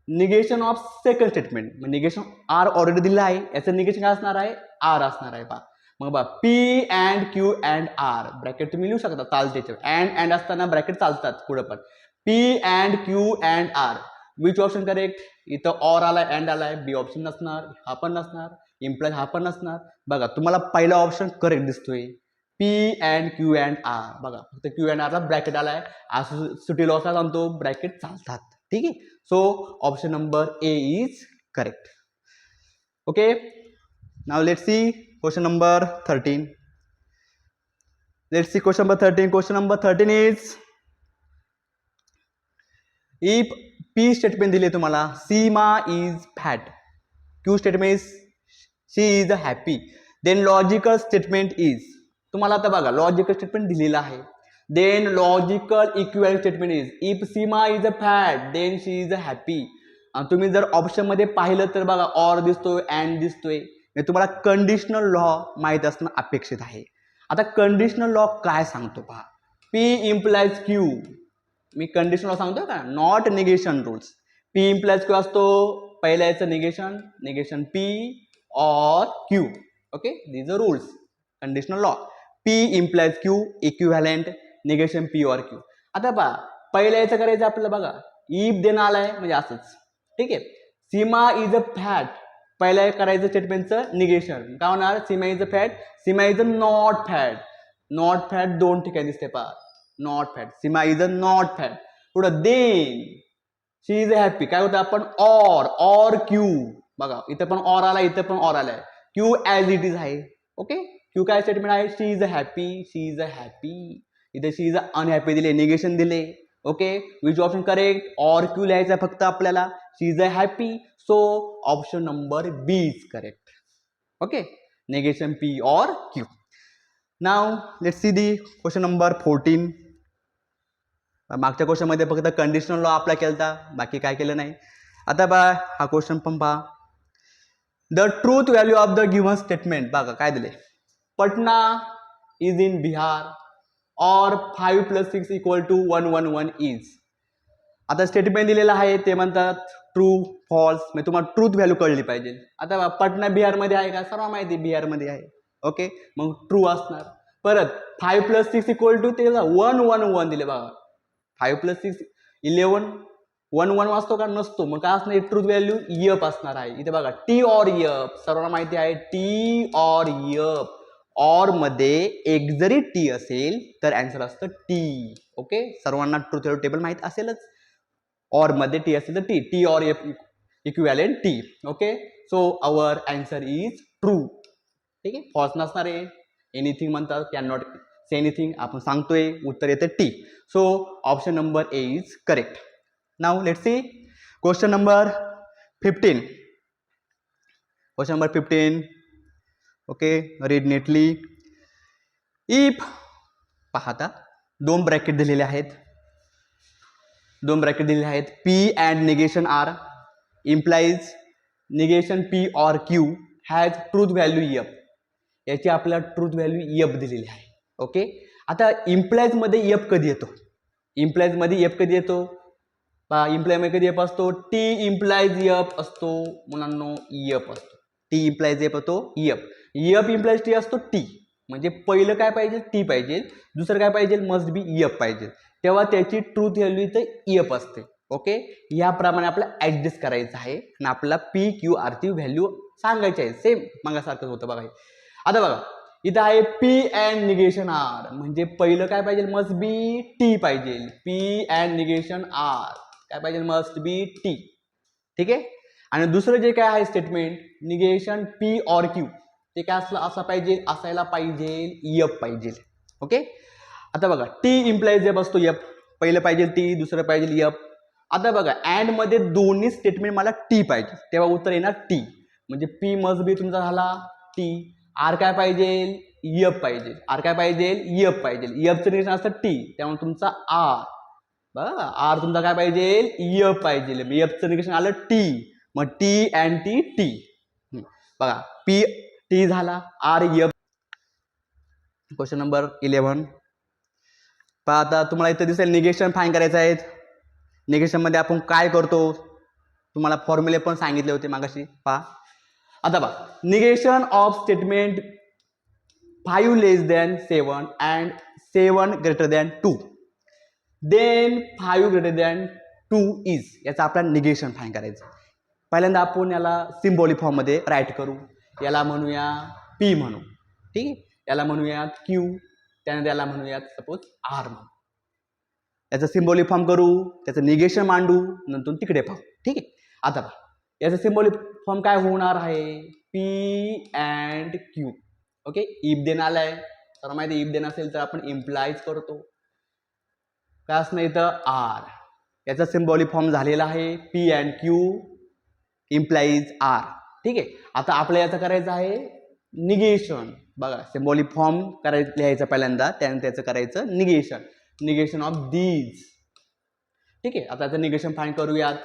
negation of second statement. मग निगेशन R ऑलरेडी दिलं आहे, याचं निगेशन काय असणार आहे? R असणार आहे. पहा मग बघा P and Q and R bracket तुम्ही लिहू शकता, चालते. अँड असताना ब्रॅकेट चालतात पुढे पण. P and Q and R. Which option correct? इथं ऑर आलाय, अँड आलाय, बी ऑप्शन नसणार, हा पण नसणार, इम्प्लाय हा पण नसणार. बघा तुम्हाला पहिला ऑप्शन करेक्ट दिसतोय, P and Q and R. बघा फक्त Q अँड Rला ब्रॅकेट आलाय, असं सुटी लॉसला सांगतो ब्रॅकेट चालतात. ठीक आहे. So option number A is correct. Okay, now let's see question number 13. Let's see question number 13. Question number 13 is if P statement दिले तुम्हाला, Seema is fat, Q statement is she is happy, then logical statement is. तुम्हाला आता बघा logical statement दिलेलं आहे. Then logical equivalent statement is if Seema is a fat then she is a happy. तुम्ही जर ऑप्शनमध्ये पाहिलं तर बघा ऑर दिसतोय, अँड दिसतोय. तुम्हाला कंडिशनल लॉ माहीत असणं अपेक्षित आहे. आता कंडिशनल लॉ काय सांगतो पहा. P implies Q. मी कंडिशन लॉ सांगतो का, not negation rules. P implies Q असतो, पहिल्या याचं निगेशन, निगेशन P और Q. Okay, these are rules conditional law. P implies Q equivalent negation P और Q. आता पहा पहिल्या याचं करायचं आपल्याला, बघा इफ देणं आलाय म्हणजे असंच. ठीक आहे. सीमा इज अ फॅट, पहिल्या करायचं स्टेटमेंटचं निगेशन काय होणार? Seema is a fat, Seema is a not fat. Not fat दोन ठिकाणी दिसते पहा, not fat, Seema is a not fat. पुढं then she is a happy, काय होतं आपण ऑर Q. बघा इथं पण ऑर आला, इथं पण ऑर आलाय, Q ॲज इट इज आहे. ओके, Q काय स्टेटमेंट आहे? She is a happy, she is a happy. इथे शी इज अ अनहॅपी दिले, निगेशन दिले. Okay, which option correct? Or Q लिहायचं फक्त आपल्याला, she is a happy. So option number B is correct. Okay, negation P or Q. Now let's see the question number 14. मागच्या question मध्ये फक्त conditional law apply केलता, बाकी काय केलं नाही. आता बघा हा क्वेश्चन पण पहा. The truth value of the given statement. बघा काय दिले, पटना इज इन बिहार और 5 + 6 = 111 इज. आता स्टेटमेंट दिलेलं आहे, ते म्हणतात ट्रू फॉल्स. म्हणजे तुम्हाला ट्रूथ व्हॅल्यू कळली पाहिजे. आता पटना बिहारमध्ये आहे का? सर्व माहिती बिहारमध्ये आहे. ओके, मग ट्रू असणार. परत 5 + 6 = ते 111 दिले. बघा 5 + 6 11, 1 वाजतो का? नसतो. मग काय असणार? ट्रूथ व्हॅल्यू यप असणार आहे. इथे बघा टी और यप, सर्वांना माहिती आहे टी और यप. ऑर मध्ये एक जरी टी असेल तर आन्सर असतं टी. ओके, सर्वांना ट्रूथ व्हॅल्यू टेबल माहित असेलच. और मध्ये टी असेल तर T, T or equivalent T. Okay, so our answer is true. ठीक आहे, फॉल्स नसणार आहे. एनिथिंग म्हणतात, कॅन नॉट से एनिथिंग, आपण सांगतोय उत्तर येते T. So option number A is correct. Now let's see question number 15. Question number 15. Okay, read neatly. If पाहता दोन ब्रॅकेट दिलेले आहेत, दोन ब्रॅकेट दिलेले आहेत. P and negation R implies negation P और Q has truth value F. याची आपल्याला ट्रूथ व्हॅल्यू एफ दिलेली आहे. ओके, आता इम्प्लाइजमध्ये एफ कधी येतो? इम्प्लाइजमध्ये एफ कधी येतो? इम्प्लायमध्ये कधी एफ असतो? टी इम्प्लाइज एफ असतो मुलांनो, एफ असतो. टी इम्प्लाइज एफ होतो एफ. एफ इम्प्लाइज टी असतो टी. म्हणजे पहिलं काय पाहिजे? टी पाहिजे. दुसरं काय पाहिजे? मस्ट बी एफ पाहिजे. तेव्हा त्याची ट्रूथ व्हॅल्यू इथं एफ असते. ओके, याप्रमाणे आपल्याला ॲडजस्ट करायचं आहे आणि आपल्याला पी क्यू आरची व्हॅल्यू सांगायची आहे. सेम मागासारखंच होतं बघा. आता बघा इथं आहे पी अँड निगेशन आर. म्हणजे पहिलं काय पाहिजे? मस्ट बी टी पाहिजे. पी अँड निगेशन आर काय पाहिजे? Must be T. ठीक आहे. आणि दुसरं जे काय आहे statement negation P or Q, ते काय असं पाहिजे? असायला पाहिजे एफ पाहिजे. ओके, आता बघा टी इम्प्लाइज एफ असतो एफ. पहिलं पाहिजे टी, दुसरं पाहिजे एफ. आता बघा अँड मध्ये दोन्ही स्टेटमेंट मला टी पाहिजे, तेव्हा उत्तर येणार टी. म्हणजे पी मस्ट बी तुमचा झाला टी. आर काय पाहिजे? एफ पाहिजे. आर काय पाहिजे? एफ पाहिजे. एफचं निगेशन असतं टी, त्यामुळे तुमचा आर. बघा आर तुमचा काय पाहिजे? एफ पाहिजे. एफचं निगेशन आलं टी, मग टी अँड टी टी. बघा पी टी झाला, आर एफ. क्वेश्चन नंबर 11 पहा. आता तुम्हाला इथं दिसेल निगेशन फाईन करायचं आहे. निगेशन मध्ये आपण काय करतो? तुम्हाला फॉर्म्युले पण सांगितले होते मागाशी. पहा आता बघा negation of statement 5 less than 7 and 7 greater than 2 then 5 greater than 2 is, याचा आपल्याला निगेशन फाईन करायचं. पहिल्यांदा आपण याला सिम्बॉलिक फॉर्म मध्ये राईट करू. याला म्हणूया पी म्हणू. ठीक आहे, याला म्हणूयात क्यू, त्यानंतर याला म्हणूयात सपोज आर म्हणू. याचं सिम्बॉलिक फॉर्म करू, त्याचं निगेशन मांडू, नंतर तिकडे पाहू. ठीक आहे. आता पहा याचं सिम्बॉलिक फॉर्म काय होणार आहे? P and Q. Okay, if then आलाय तर माहिती इफ देन असेल तर आपण इम्प्लाइज करतो. काय असणं इथं? आर. याचा सिम्बॉलिक फॉर्म झालेला आहे P and Q implies R. ठीक आहे. आता आपल्याला याचं करायचं आहे निगेशन. बघा सिम्बॉलिक फॉर्म लिहायचं पहिल्यांदा, त्यानंतर त्याचं करायचं निगेशन. Negation of these. ठीक आहे. आता याचं निगेशन फाईंड करूयात.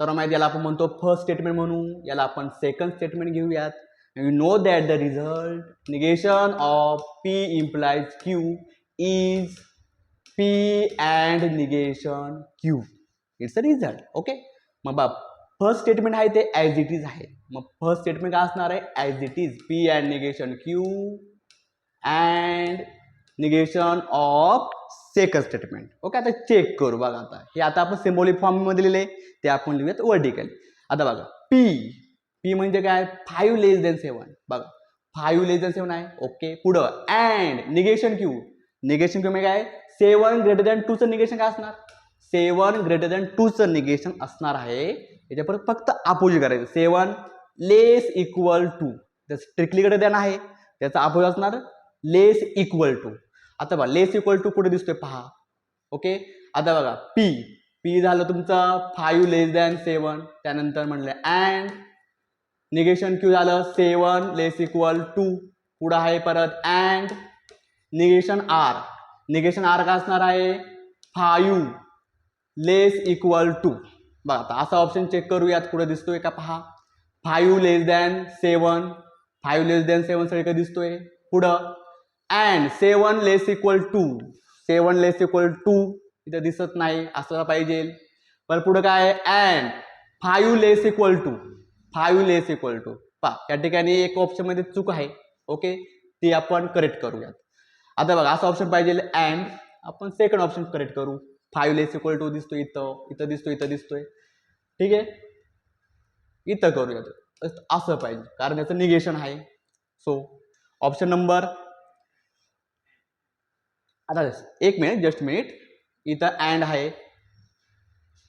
सर्व माहिती याला आपण म्हणतो फर्स्ट स्टेटमेंट म्हणू, याला आपण सेकंड स्टेटमेंट घेऊयात. You know that the result negation of P implies Q is P and negation Q. It's a result. Okay, मग बघ फर्स्ट स्टेटमेंट आहे ते ॲज इट इज आहे. मग फर्स्ट स्टेटमेंट काय असणार आहे? As it is P and negation Q and negation of second statement. Okay, आता चेक करू. बघा आता हे आता आपण सिम्बॉलिक फॉर्म मध्ये लिहिले ते आपण लिहूयात वर्टिकली. आता बघा पी, पी म्हणजे काय? 5 लेस दॅन 7. बघा 5 लेस दॅन 7 आहे. ओके, पुढं and negation Q. Negation Q म्हणजे काय? 7 ग्रेटर दॅन 2चं निगेशन काय असणार? 7 ग्रेटर दॅन 2चं निगेशन असणार आहे. याच्यापर्यंत फक्त अपोजिट करायचं. 7 less equal to, strictly greater than आहे, त्याचा अपोजिट असणार लेस इक्वल टू. आता बघा लेस इक्वल टू कुठे दिसतोय पहा. ओके, आता बघा पी, पी झालं तुमचं 5 लेस दॅन 7. त्यानंतर म्हणलं अँड निगेशन क्यू झालं 7 लेस इक्वल टू. पुढं आहे परत and negation R. Negation R काय असणार आहे? 5 लेस इक्वल टू. बघा आता असा ऑप्शन चेक करूयात कुठे दिसतोय का पहा. 5 लेस दॅन 7, 5 लेस दॅन 7 सगळीकडे दिसतोय. पुढं and 7 less equal to, 7 less equal to इथं दिसत नाही, असं पाहिजे. पण पुढं काय? And 5 less equal to, 5 less equal to. पहा या ठिकाणी एक ऑप्शन मध्ये चूक आहे. ओके, ती आपण करेक्ट करूयात. आता बघा असं ऑप्शन पाहिजे अँड, आपण सेकंड ऑप्शन करेक्ट करू. 5 लेस इक्वल टू दिसतोय इथं, इथं दिसतोय, इथं दिसतोय. ठीक आहे, इथं करूयात. असं पाहिजे कारण याचं निगेशन आहे. सो ऑप्शन नंबर, आता एक मिनिट, जस्ट मिनिट, इथं अँड आहे,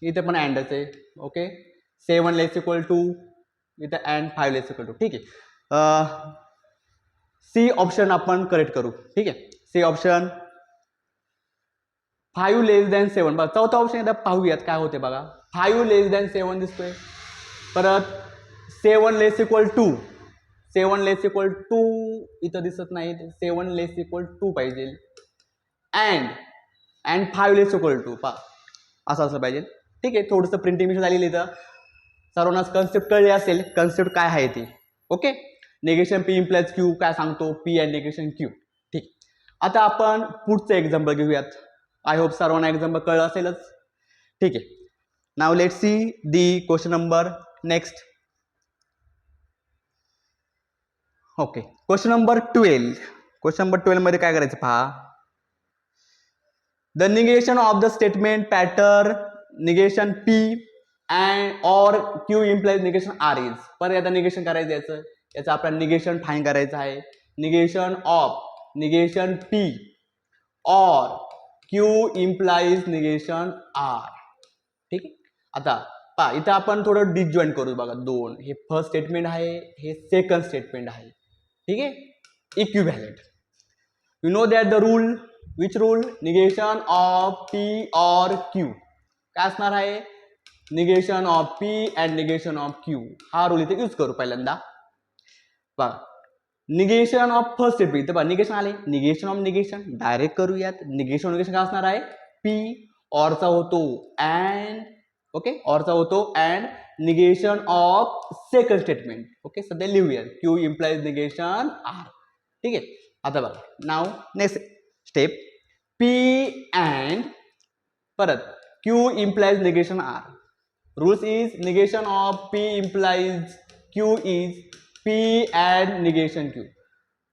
इथं पण अँडच आहे. ओके, 7 लेस इक्वल टू, इथं अँड 5 लेस इक्वल टू. ठीक आहे, सी ऑप्शन आपण करेक्ट करू. ठीक आहे, सी ऑप्शन 5 लेस दॅन 7. बघा चौथा ऑप्शन एकदा पाहूयात काय होते. बघा 5 लेस दॅन 7 दिसतोय. परत 7 less equal to, 7 less equal to इथं दिसत नाही, 7 लेस इक्वल टू पाहिजे. अँड 5 लेस इक्वल टू पहा असं असलं पाहिजे. ठीक आहे, थोडंसं प्रिंटिंग मिशन झालेली इथं. सर्वांनाच कन्सेप्ट कळली असेल कन्सेप्ट काय आहे ती. Okay, negation P implies Q काय सांगतो, पी अँड निगेशन क्यू. ठीक. आता आपण पुढचं एक्झाम्पल घेऊयात. आय होप सर्वांना एक्झाम्पल कळलं असेलच. ठीक आहे. Now let see the question number next. Okay, question number 12. Question number 12 मध्ये काय करायचं पहा. The negation of the statement pattern negation P and or Q implies negation R is. परत आता निगेशन करायचं याचं आपल्याला निगेशन फाईन करायचं आहे. Negation of negation P or Q implies negation R. ठीक आहे. आता पहा इथं आपण थोडं डिसजॉईंट करू बघा. दोन, हे फर्स्ट स्टेटमेंट आहे, हे सेकंड स्टेटमेंट आहे. ठीक आहे. Equivalent. You know that the rule, which rule, negation of P or Q काय असणार आहे, negation of P and negation of Q. हा रूल इथे यूज करू पहिल्यांदा. बघा निगेशन ऑफ फर्स्ट स्टेटमेंट इथे बघा निगेशन आले, निगेशन ऑफ निगेशन डायरेक्ट करूयात. निगेशन काय असणार आहे, पी ऑरचा होतो अँड, ओके, ऑरचा होतो and negation of second statement. Okay, सध्या लिहूयात क्यू इम्प्लाइज निगेशन आर. ठीक आहे. आता बघा now next step, P and परत Q implies negation R. Rules is negation of P implies Q is P and negation Q.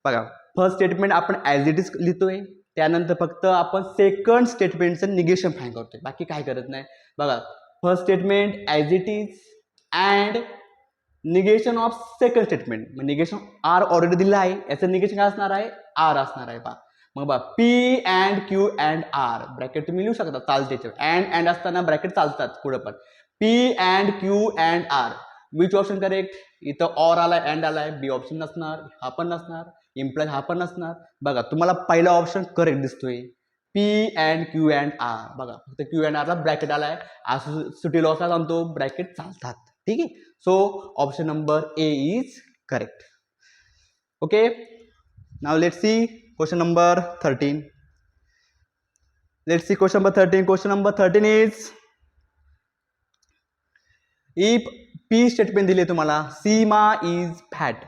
बघा first statement आपण as it is लिहितोय, त्यानंतर फक्त आपण सेकंड स्टेटमेंटचं निगेशन फाईन करतोय, बाकी काय करत नाही. बघा first statement as it is and negation of second statement. मग निगेशन आर ऑलरेडी दिलं आहे, याचं निगेशन काय असणार आहे, आर असणार आहे. पहा मग बघा P and Q and R bracket तुम्ही लिहू शकता, चालते. अँड असताना ब्रॅकेट चालतात पुढं पण. P and Q and R. Which option correct. इथं ऑर आलाय अँड आलाय, बी ऑप्शन नसणार, हा पण नसणार, इम्प्लाइज हा पण नसणार. बघा तुम्हाला पहिला ऑप्शन करेक्ट दिसतोय, P and Q and R. बघा फक्त क्यू अँड आरला ब्रॅकेट आलाय, असं सुटी लॉसला सांगतो ब्रॅकेट चालतात. ठीक आहे. So option number A is correct. Okay, now let's see question number 13. Let's see question number 13. Question number 13 is, if P statement दिले तुम्हाला, Seema is fat,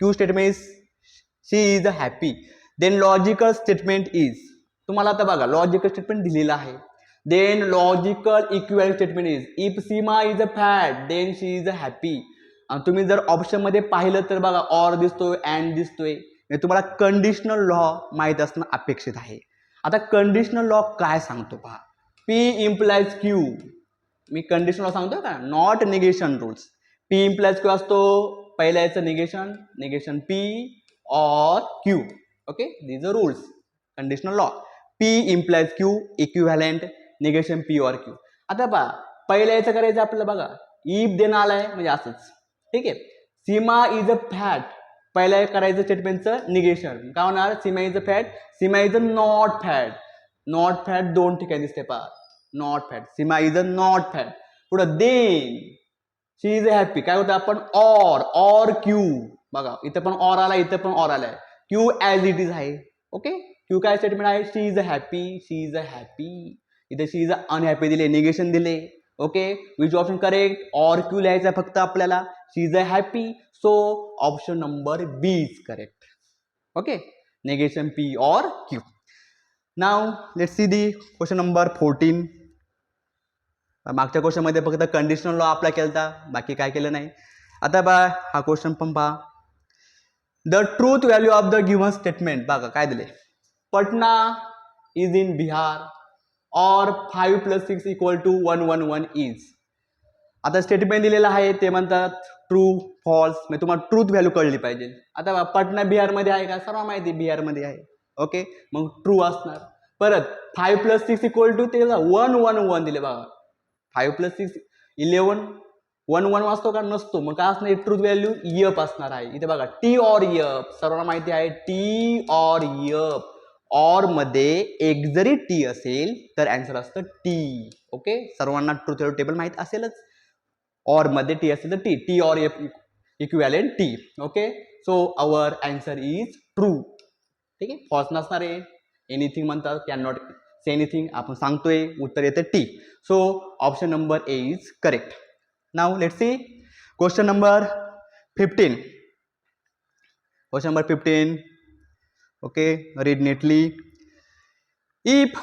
Q statement is she is happy, then logical statement is. तुम्हाला आता बघा logical statement दिलेलं आहे. Then logical equivalent statement is, if Seema is a fat then she is happy. आणि तुम्ही जर ऑप्शनमध्ये पाहिलं तर बघा ऑर दिसतोय अँड दिसतोय. तुम्हाला कंडिशनल लॉ माहीत असणं अपेक्षित आहे. आता कंडिशनल लॉ काय सांगतो पहा, पी इम्प्लाइज क्यू. मी कंडिशनल लॉ सांगतो का, not negation rules. P implies Q असतो, पहिल्या याचं negation, negation P or Q. Okay, these are rules conditional law. P implies Q equivalent negation P or Q. आता पहा पहिल्या याचं करायचं आपल्याला, बघा इफ देणं आलाय म्हणजे असंच. ठीक आहे. सीमा इज अ फॅट, पहिल्या करायचं स्टेटमेंटचं निगेशन काय होणार, Seema is a fat, Seema is a not fat. Not fat दोन ठिकाणी दिसते पहा, not fat, Seema is a not fat. पुढं then she is a happy, काय होतं आपण ऑर क्यू. बघा इथं पण ऑर आलाय, इथं पण ऑर आलाय, क्यू ॲज इट इज आहे. ओके, क्यू काय स्टेटमेंट आहे, she is a happy, she is a happy. इथे शी इज अ अनहॅपी दिले, निगेशन दिले. Okay, which option correct, or Q लिहायचं फक्त आपल्याला, she is a happy. So option number B is correct. Okay, negation P or Q. Now let's see the question number 14. मागच्या question मध्ये फक्त conditional law apply केलता, बाकी काय केलं नाही. आता बा हा क्वेश्चन पण पहा, the truth value of the given statement. बघा काय दिले, पटना इज इन बिहार और 5 + 6 = 111 इज. आता स्टेटमेंट दिलेलं आहे, ते म्हणतात ट्रू फॉल्स. म्हणजे तुम्हाला ट्रूथ व्हॅल्यू कळली पाहिजे. आता पटना बिहारमध्ये आहे का, सर्व माहिती बिहारमध्ये आहे. ओके, मग ट्रू असणार. परत 5 + 6 = ते 111 दिले. बघा 5 + 6 11, 11 वाजतो का, नसतो. मग काय असणार, ट्रूथ व्हॅल्यू यप असणार आहे. इथे बघा टी ऑर यप, सर्वांना माहिती आहे टी ऑर यप. ऑर मध्ये एक जरी टी असेल तर आन्सर असतं टी. ओके, सर्वांना ट्रूथ व्हॅल्यू टेबल माहित असेलच. ऑर मध्ये टी असेल तर T, T or F equivalent T. Okay, so our answer is true. ठीक आहे, फॉल्स नसणार आहे. एनिथिंग म्हणतात, कॅन नॉट से एनिथिंग, आपण सांगतोय उत्तर येते T. So option number A is correct. Now let's see question number 15. Question number 15. Okay, read neatly. If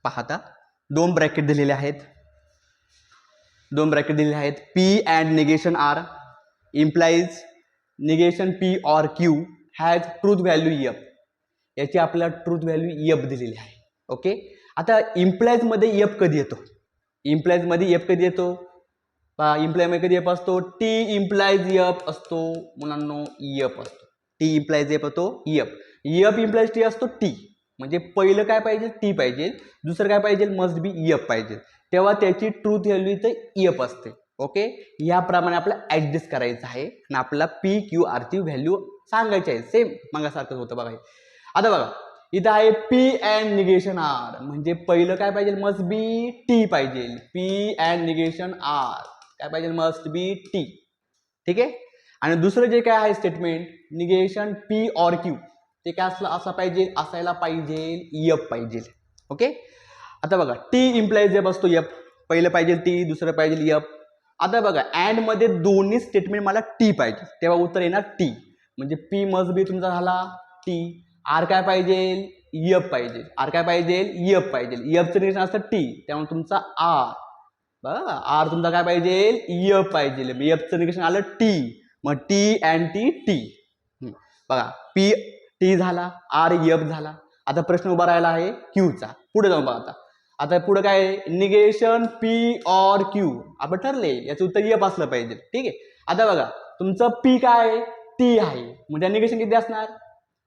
पाहता दोन ब्रॅकेट दिलेले आहेत, P and negation R implies negation P or Q has truth value F. याची आपल्याला truth value F दिलेली आहे. Okay, आता implies मध्ये एफ कधी येतो? इम्प्लाइज मध्ये कधी एफ असतो? टी इम्प्लाइज एफ असतो मुलांनो, एफ असतो. टी इम्प्लाइज एफ होतो एफ. एफ इम्प्लाइज टी असतो टी. म्हणजे पहिलं काय पाहिजे? टी पाहिजे. दुसरं काय पाहिजे? मस्ट बी एफ पाहिजे. तेव्हा त्याची ट्रूथ व्हॅल्यू इथं एफ असते. ओके, याप्रमाणे आपल्याला ऍडजस्ट करायचं आहे आणि आपल्याला पी क्यू आर ची व्हॅल्यू सांगायची आहे. सेम मागासारखंच होतं बघा. आता बघा इथं आहे पी अँड निगेशन आर, म्हणजे पहिलं काय पाहिजे? मस्ट बी टी पाहिजे. पी अँड निगेशन आर काय पाहिजे? Must be T. ठीक आहे. आणि दुसरं जे काय आहे statement negation P or Q, ते काय असायला पाहिजे एफ पाहिजे. ओके, आता बघा टी इम्प्लाइज एफ असतो एफ. पहिलं पाहिजे टी, दुसरं पाहिजे एफ. आता बघा अँड मध्ये दोन्ही स्टेटमेंट मला टी पाहिजे, तेव्हा उत्तर येणार टी. म्हणजे पी मस्ट बी तुमचा झाला टी. आर काय पाहिजे? एफ पाहिजे. आर काय पाहिजे? एफ पाहिजे. एफचं निगेशन असतं टी, त्यामुळे तुमचा आर. बघा आर तुमचा काय पाहिजे? एफ पाहिजे. एफचं निगेशन आलं टी, मग टी अँड टी टी. बघा पी टी झाला, आर एफ झाला. आता प्रश्न उभा राहिला आहे क्यूचा. पुढे जाऊ बघा. आता पुढे काय? Negation P or Q. आपण ठरले याचं उत्तर एफ असलं पाहिजे. ठीक आहे. आता बघा तुमचं पी काय? टी आहे, म्हणजे निगेशन किती असणार?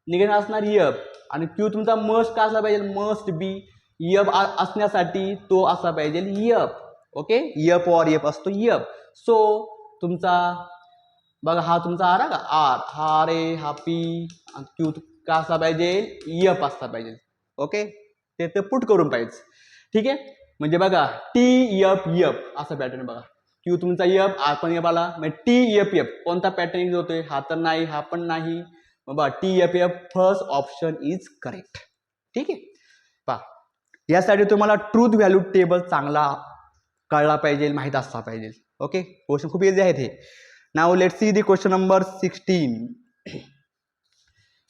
निगेशन असणार एफ. आणि क्यू तुमचा मस्ट काय असला पाहिजे? Must be. एफ असण्यासाठी तो असला पाहिजे F. Okay, F or F असतो एफ. सो तुमचा बघा हा तुमचा आर का आर, हा रे हा पी, क्यू का असला पाहिजे? एफ असला पाहिजे. ओके, ते तर पुट करून पाहिजे. ठीक आहे. म्हणजे बघा टी एफ एफ असा पॅटर्न बघा. क्यू तुमचा एफ, आर पण एफ आला. म्हणजे टी एफ एफ कोणता पॅटर्न यूज होतोय? हा तर नाही, हा पण नाही. बघा T F F first option is correct. ठीक आहे. पहा यासाठी तुम्हाला ट्रूथ व्हॅल्यू टेबल चांगला कळला पाहिजे, माहीत असला पाहिजे. ओके, क्वेश्चन खूप इझी आहेत हे. Now let's see the question number 16.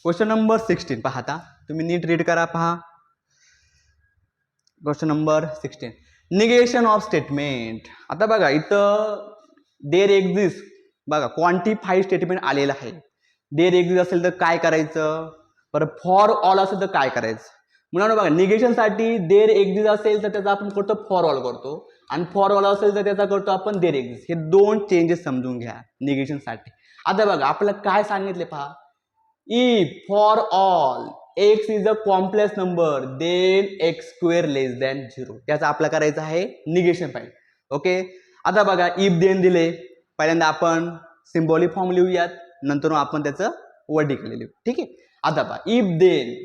Question number 16 पाहता तुम्ही नीट रीड करा. पहा question number 16 negation of statement. आता बघा इथं देर एक्झिस्ट, बघा क्वांटिफाईड स्टेटमेंट आलेलं आहे. देर एक्झिस्ट असेल तर काय करायचं? बरं फॉर ऑल असेल तर काय करायचं? म्हणून बघा निगेशनसाठी देर एक्झिस्ट असेल तर त्याचा आपण करतो फॉर ऑल करतो, आणि फॉर ऑल असेल तर त्याचा करतो आपण देर एक्झिस्ट. हे दोन चेंजेस समजून घ्या निगेशनसाठी. आता बघा आपल्याला काय सांगितले पहा, if for all x is a complex number then x square less than 0, त्याचा आपला करायचं आहे निगेशन पाहिजे. ओके, आता बघा इफ देन दिले, पहिल्यांदा आपण सिम्बॉलिक फॉर्म लिहूयात, नंतर आपण त्याचं वर्डिकल लिहू. ठीक आहे. आता पहा इफ देन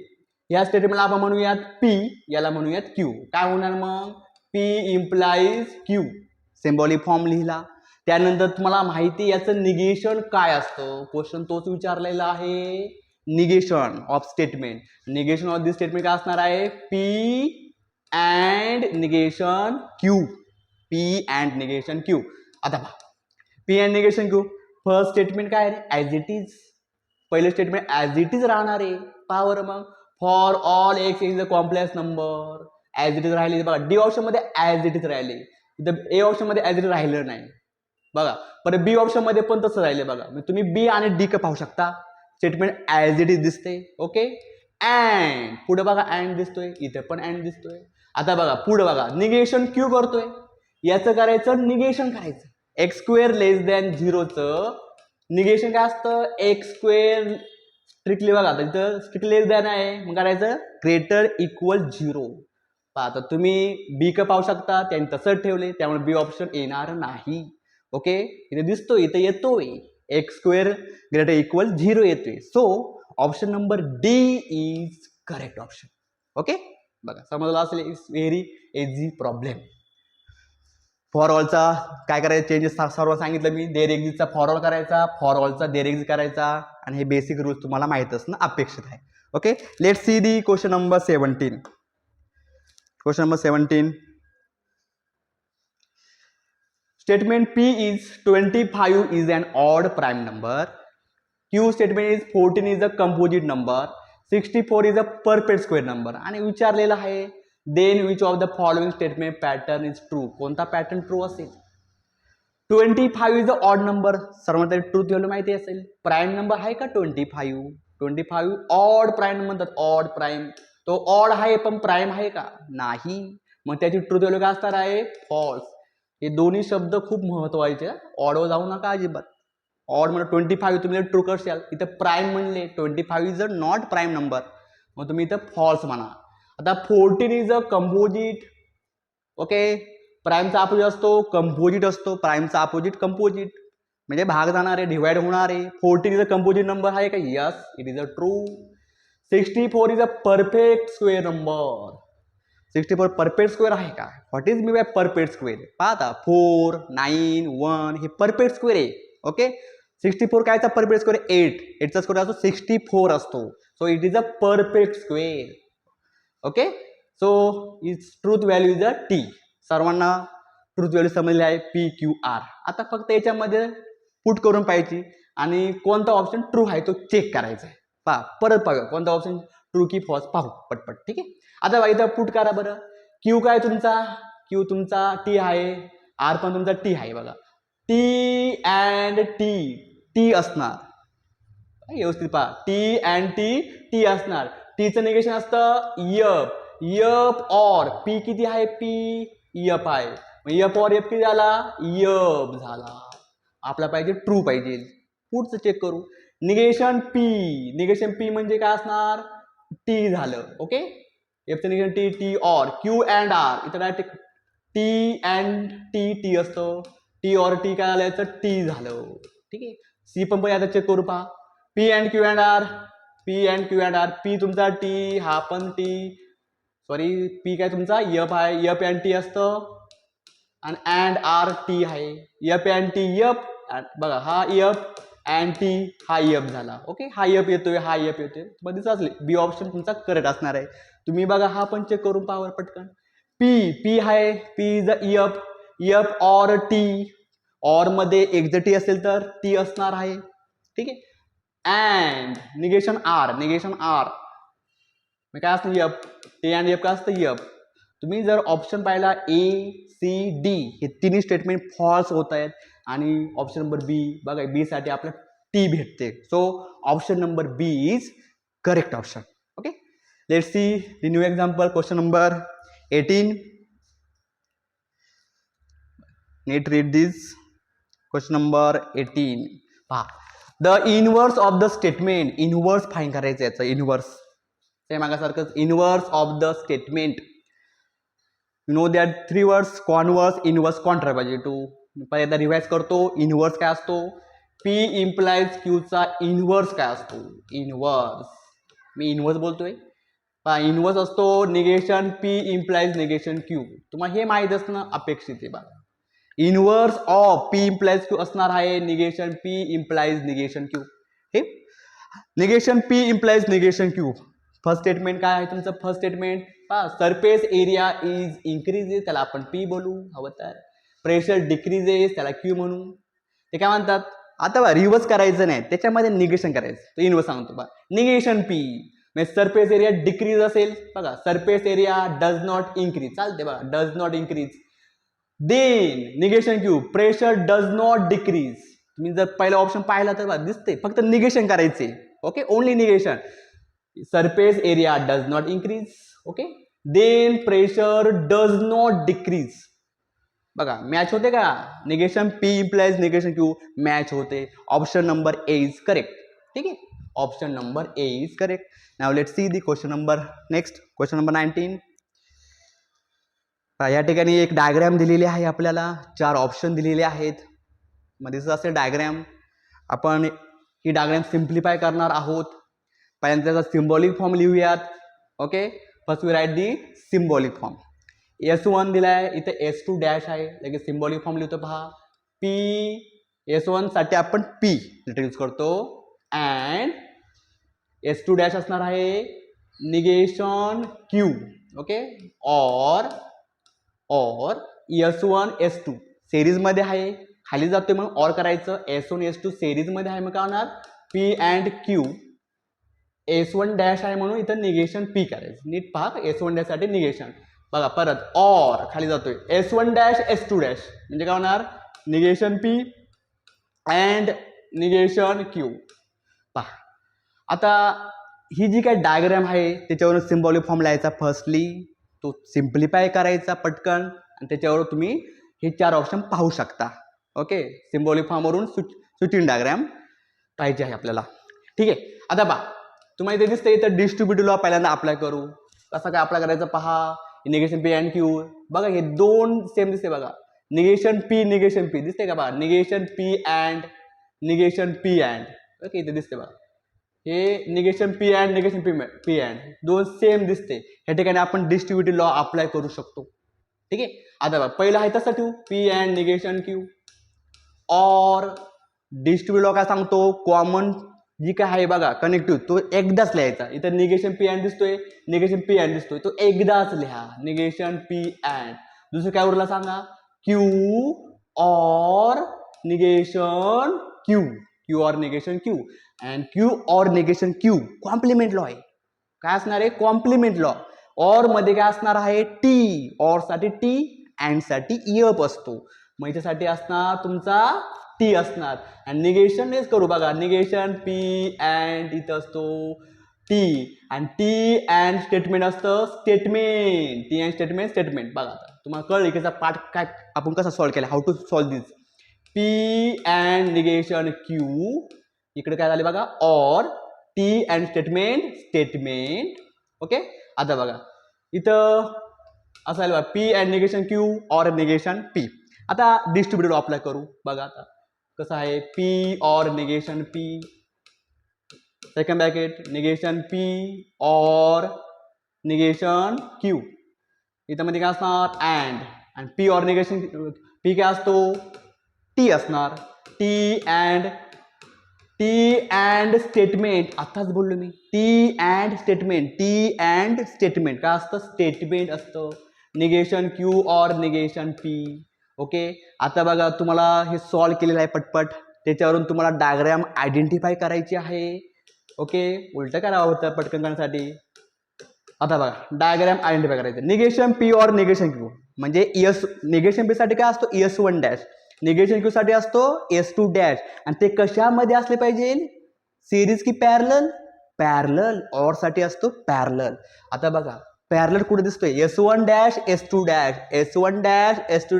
या स्टेटमेंटला आपण म्हणूयात P, याला म्हणूयात Q. काय होणार मग? P implies Q. Symbolic form लिहिला. त्यानंतर तुम्हाला माहिती याचं निगेशन काय असतं? क्वेश्चन तोच विचारलेला आहे. Negation of statement. Negation of this statement काय असणार आहे? P and negation Q. P and negation Q. आता पहा P and negation Q. First statement काय आहे? As it is. पहिलं स्टेटमेंट ॲज इट इज राहणार आहे. पहा बरं मग for all x is a complex number. As it is राहिले बघा. डी ऑप्शन मध्ये ॲज इट इज राहिले, इथं ए ऑप्शन मध्ये ॲज इट इज राहिलं नाही बघा. परत बी ऑप्शन मध्ये पण तसं राहिले बघा. तुम्ही बी आणि डी का पाहू शकता. स्टेटमेंट ॲज इट इज दिसते. ओके, अँड पुढे बघा अँड दिसतोय, इथे पण अँड दिसतोय. आता बघा पुढे बघा निगेशन क्यू करतोय, याचं करायचं निगेशन करायचं. X square less than 0चं negation काय असतं? एक्स स्क्वेअर स्ट्रिक्टली बघा इथं स्ट्रिक्टली लेस दॅन आहे, मग करायचं ग्रेटर इक्वल 0. आता तुम्ही बी का पाहू शकता, त्यांनी तसंच ठेवले, त्यामुळे बी ऑप्शन येणार नाही. ओके, इथे दिसतोय, इथे येतोय एक्स स्क्वेअर ग्रेटर इक्वल 0 येतोय. So option number D is correct option. Okay, बघा समजलं असेल. It's very easy problem. For ऑलचा काय करायचं? चेंजेस सर्व सांगितलं मी. देर एक्झिटचा फॉर ऑल करायचा, फॉर ऑलचा देर एक्झिट करायचा, आणि हे बेसिक रूल्स तुम्हाला माहित असणं अपेक्षित आहे. Okay, let's see the question number 17. Question number 17 statement P is 25 is an odd prime number. Q statement is 14 is a composite number, 64 is a perfect square number. आणि विचारलेलं आहे then which of the following statement pattern is true. कोणता pattern true असेल? 25 is a odd number. सर्वांना तरी truth value माहिती असेल. Prime number आहे का 25? 25 ऑड प्राईम म्हणतात, ऑड प्राईम. तो ऑड आहे पण प्राईम आहे का? नाही. मग त्याची ट्रूथ व्हॅल्यू काय असणार आहे? फॉल्स. हे दोन्ही शब्द खूप महत्वाचे. ऑडवर जाऊ नका अजिबात. ऑड म्हणजे 25 तुम्ही ट्रू करशाल, इथं प्राईम म्हणले 25 is a not prime number, मग तुम्ही इथं फॉल्स म्हणा. आता 14 इज अ कंपोजिट. ओके, प्राईमचा अपोजिट असतो कंपोजिट असतो. प्राईमचा अपोजिट कंपोजिट म्हणजे भाग जाणारे, डिवाइड होणारे. 14 इज अ कंपोजिट नंबर आहे का? Yes, it is a true. 64 is a perfect square number. 64 perfect square आहे का? What is me bye perfect square? पाहता 4, 9, 1 हे परफेक्ट स्क्वेअर आहे. ओके, 64 कायचा परफेक्ट स्क्वेअर? 8 चा स्क्वेअर असतो 64 असतो. So it is a perfect square. Okay, so its truth value is a T. सर्वांना ट्रूथ व्हॅल्यू समजली आहे PQR. आता फक्त याच्यामध्ये पुट करून पाहिजे आणि कोणता ऑप्शन ट्रू आहे तो चेक करायचा आहे. पहा, परत पाहूया कोणता ऑप्शन ट्रू की फॉल्स पाहू पटपट. ठीक आहे, आता बघा इथं पुट करा बरं. क्यू काय तुमचा? क्यू तुमचा टी आहे, आर पण तुमचा टी आहे. बघा टी अँड टी, टी असणार व्यवस्थित पहा. टी अँड टी, टी असणार. टीचं निगेशन असतं यप. यप ऑर पी किती आहे? पी यप आहे. मग यप ऑर यप किती झाला? यप झाला. आपला पाहिजे ट्रू पाहिजे. पुढचं चेक करू. निगेशन पी, निगेशन पी म्हणजे काय असणार? टी झालं. ओके, एफचं negation T, T or. Q and R, इथं काय टी अँड टी, टी असतो. टी ऑर टी काय झालं? याचं टी झालं. ठीक आहे, सी पण आता चेक करू. पहा P and Q and R, P and Q and R. P तुमचा टी, हा पण टी. सॉरी, पी काय तुमचा यप आहे, यप अँड टी असतं. आणि अँड आर टी आहे. F and T F. बघा हा यप अँड टी, हा यप झाला. ओके, हा यप येतोय, हा यप येतोय. मध्येच असले बी ऑप्शन तुमचा करेक्ट असणार आहे. तुम्ही बघा हा पण चेक करून पाहा पटकन. पी, पी आहे, P is a F. F or T, or मध्ये एक जर टी असेल तर टी असणार आहे. ठीक आहे, and negation R, negation R काय असतं? यप. टी अँड यप काय असतं? यप. तुम्ही जर ऑप्शन पाहिला ACD हे तिन्ही स्टेटमेंट फॉल्स होत आहेत आणि ऑप्शन नंबर बी बघा, बी साठी आपल्याला टी भेटते. So option number B is correct option. Okay, let's see the new example. Question number 18. नीट रीड दिस. Question number 18. पहा, the inverse of the statement. Inverse find करायचं याचं. इनवर्स ते मागासारखंच. Inverse of the statement. You know that 3 words: converse, inverse, contrapositive. पहिल्यांदा revise करतो. Inverse काय असतो? पी इम्प्लाइज क्यूचा इनवर्स काय असतो? इनवर्स. मी इनवर्स बोलतोय. पहा, इनवर्स असतो negation P implies negation Q. तुम्हाला हे माहीत असणं अपेक्षित आहे. बघा, inverse of P implies Q असणार आहे negation P implies negation Q. हे negation P implies negation Q. First statement काय आहे तुमचं? फर्स्ट स्टेटमेंट पहा, सरफेस एरिया इज इन्क्रीजेस, त्याला आपण पी बोलू हवं तर. प्रेशर डिक्रीजेस, त्याला क्यू म्हणू. ते काय म्हणतात? आता रिव्हर्स करायचं नाही, त्याच्यामध्ये निगेशन करायचं. तो इनवर्स सांगतो बघा, निगेशन पी म्हणजे सरफेस एरिया डिक्रीज असेल. बघा, surface area does not increase, चालते बघा, does not increase. Then negation Q, pressure does not decrease. तुम्ही जर पहिला ऑप्शन पाहिला तर दिसते, फक्त निगेशन करायचे. Okay, only negation. Surface area does not increase. Okay, then pressure does not decrease. बघा, मॅच होते का? Negation P implies negation Q match होते. Option number A is correct. ठीक आहे, option number A is correct. Now let's see the question number next. Question number 19. या ठिकाणी एक diagram दिलेली आहे आपल्याला. 4 ऑप्शन दिलेले आहेत. मध्ये असेल डायग्राम. आपण ही डायग्राम सिम्प्लिफाय करणार आहोत. पहिल्यांदा त्याचा सिम्बॉलिक फॉर्म लिहूयात. Okay, first we write the symbolic form. S1 दिलाय, इथे S2 डॅश आहे. लगेच सिम्बॉलिक फॉर्म लिहितो पहा. P S1 साठी आपण P यूज करतो अँड S2 डॅश असणार आहे निगेशन Q. ओके, और S1 S2 सिरीज मध्ये आहे, खाली जातोय म्हणून और करायचं. S1 S2 सिरीज मध्ये आहे, मग काय होणार? P and Q S1 dash आहे म्हणून इथं निगेशन पी करायचं. नीट पहा, S1 डॅश साठी निगेशन. बघा परत ऑर खाली जातोय S1 डॅश S2 डॅश म्हणजे काय होणार negation P and negation Q. पहा आता ही जी काही डायग्राम आहे त्याच्यावरून सिम्बॉलिक फॉर्म लिहायचा. फर्स्टली तो सिम्प्लिफाय करायचा पटकन आणि त्याच्यावर तुम्ही हे 4 ऑप्शन पाहू शकता. ओके, सिम्बॉलिक फॉर्मवरून स्विचिंग डायग्राम पाहिजे आहे आपल्याला. ठीक आहे, आता पहा तुम्हाला इथे दिसते इथं डिस्ट्रीब्युटिव्ह लॉ पहिल्यांदा अप्लाय करू. कसं काय अप्लाय करायचं पहा. निगेशन पी अँड क्यू बघा हे 2 सेम दिसते बघा. निगेशन पी दिसते का बघा. Negation P and negation P and. Okay इथे दिसते बघा. हे negation P and negation P and 2 same दिसते. ह्या ठिकाणी आपण डिस्ट्रीब्युटिव्ह लॉ अप्लाय करू शकतो. ठीक आहे, आता बघा पहिला आहे तसं ठेवू पी अँड निगेशन क्यू. और डिस्ट्रीब्युटिव्ह लॉ काय सांगतो कॉमन जी काय आहे बघा कनेक्टिव्ह तो एकदाच लिहायचा. इथं निगेशन पी अँड दिसतोय निगेशन पी अँड दिसतोय तो एकदाच लिहा निगेशन पी अँड. दुसरं काय उरलं सांगा क्यू और निगेशन क्यू. क्यू और निगेशन क्यू अँड क्यू और निगेशन क्यू कॉम्प्लिमेंट लॉ आहे. काय असणार आहे कॉम्प्लिमेंट लॉ. और मध्ये काय असणार आहे टी. और साठी टी अँड साठी इयप असतो. मग याच्यासाठी असणार तुमचा टी असणार. आणि निगेशन हेच करू बघा निगेशन पी अँड इथं असतो टी आणि टी अँड स्टेटमेंट असतं स्टेटमेंट. टी अँड स्टेटमेंट बघा आता तुम्हाला कळलं की त्याचा पार्ट काय आपण कसा सॉल्व्ह केला. How to solve this. P and negation Q इकडे काय झाले बघा और टी अँड स्टेटमेंट. ओके, आता बघा इथं असं आहे बघा पी अँड निगेशन क्यू और निगेशन पी. आता डिस्ट्रीब्युटिव्ह अप्लाय करू बघा. आता कसं आहे P or negation P second bracket negation P or negation Q. इथं मध्ये काय असणार and P or negation P काय असतो टी असणार. टी अँड स्टेटमेंट आताच बोललो मी टी अँड स्टेटमेंट काय असतं स्टेटमेंट असतं. निगेशन क्यू और निगेशन पी. ओके, आता बघा तुम्हाला हे सॉल्व्ह केलेलं आहे पटपट. त्याच्यावरून तुम्हाला डायग्राम आयडेंटिफाय करायची आहे. ओके, उलटं करावं होतं पटकन करण्यासाठी. आता बघा डायग्राम आयडेंटिफाय करायचं. Negation P or negation Q म्हणजे निगेशन पी साठी काय असतो S1 डॅश. निगेशन क्यू साठी असतो S2 डॅश. आणि ते कशामध्ये असले पाहिजे सिरीज की पॅरलल. और साठी असतो पॅरलल. आता बघा पॅरलल कुठे दिसतोय S1 dash S2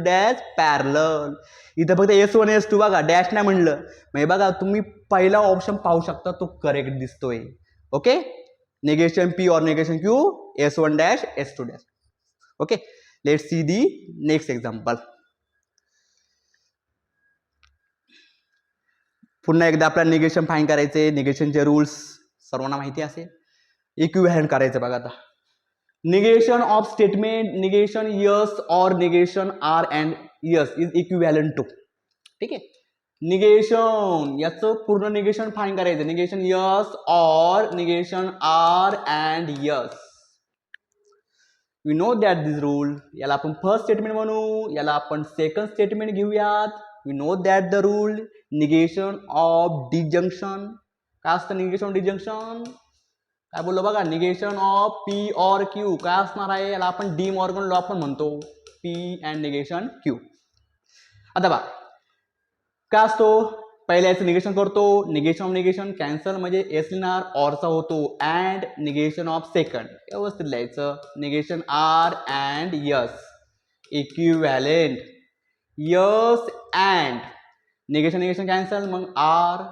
dash parallel. इथं फक्त S1 S2 बघा डॅश नाही म्हणलं. म्हणजे बघा तुम्ही पहिला ऑप्शन पाहू शकता तो करेक्ट दिसतोय. Okay, negation P or negation Q S1 dash S2 dash. Okay, let's see the next example. पुन्हा एकदा आपल्याला निगेशन फाईंड करायचे. निगेशनचे रूल्स सर्वांना माहिती असेल. इक्विव्हॅलेंट करायचं बघा. आता negation of statement negation S or negation R and S is equivalent to. ठीक आहे, निगेशन याचं पूर्ण निगेशन फाईंड करायचं. Negation S or negation R and S. We know that this rule. याला आपण फर्स्ट स्टेटमेंट म्हणू, याला आपण सेकंड स्टेटमेंट घेऊयात. We know that the rule negation of disjunction. काय असतं निगेशन ऑफ डिजंक्शन काय बोललो बघा negation of P or Q काय असणार आहे याला आपण डी मॉर्गन लॉ पण म्हणतो. P and negation Q. आता बघा काय असतो पहिल्या याचं निगेशन करतो. निगेशन ऑफ निगेशन कॅन्सल म्हणजे एस लिहिणार ऑरचा होतो अँड निगेशन ऑफ सेकंड व्यवस्थित लिहायचं. Negation R and yes equivalent. Yes and negation cancel मग आर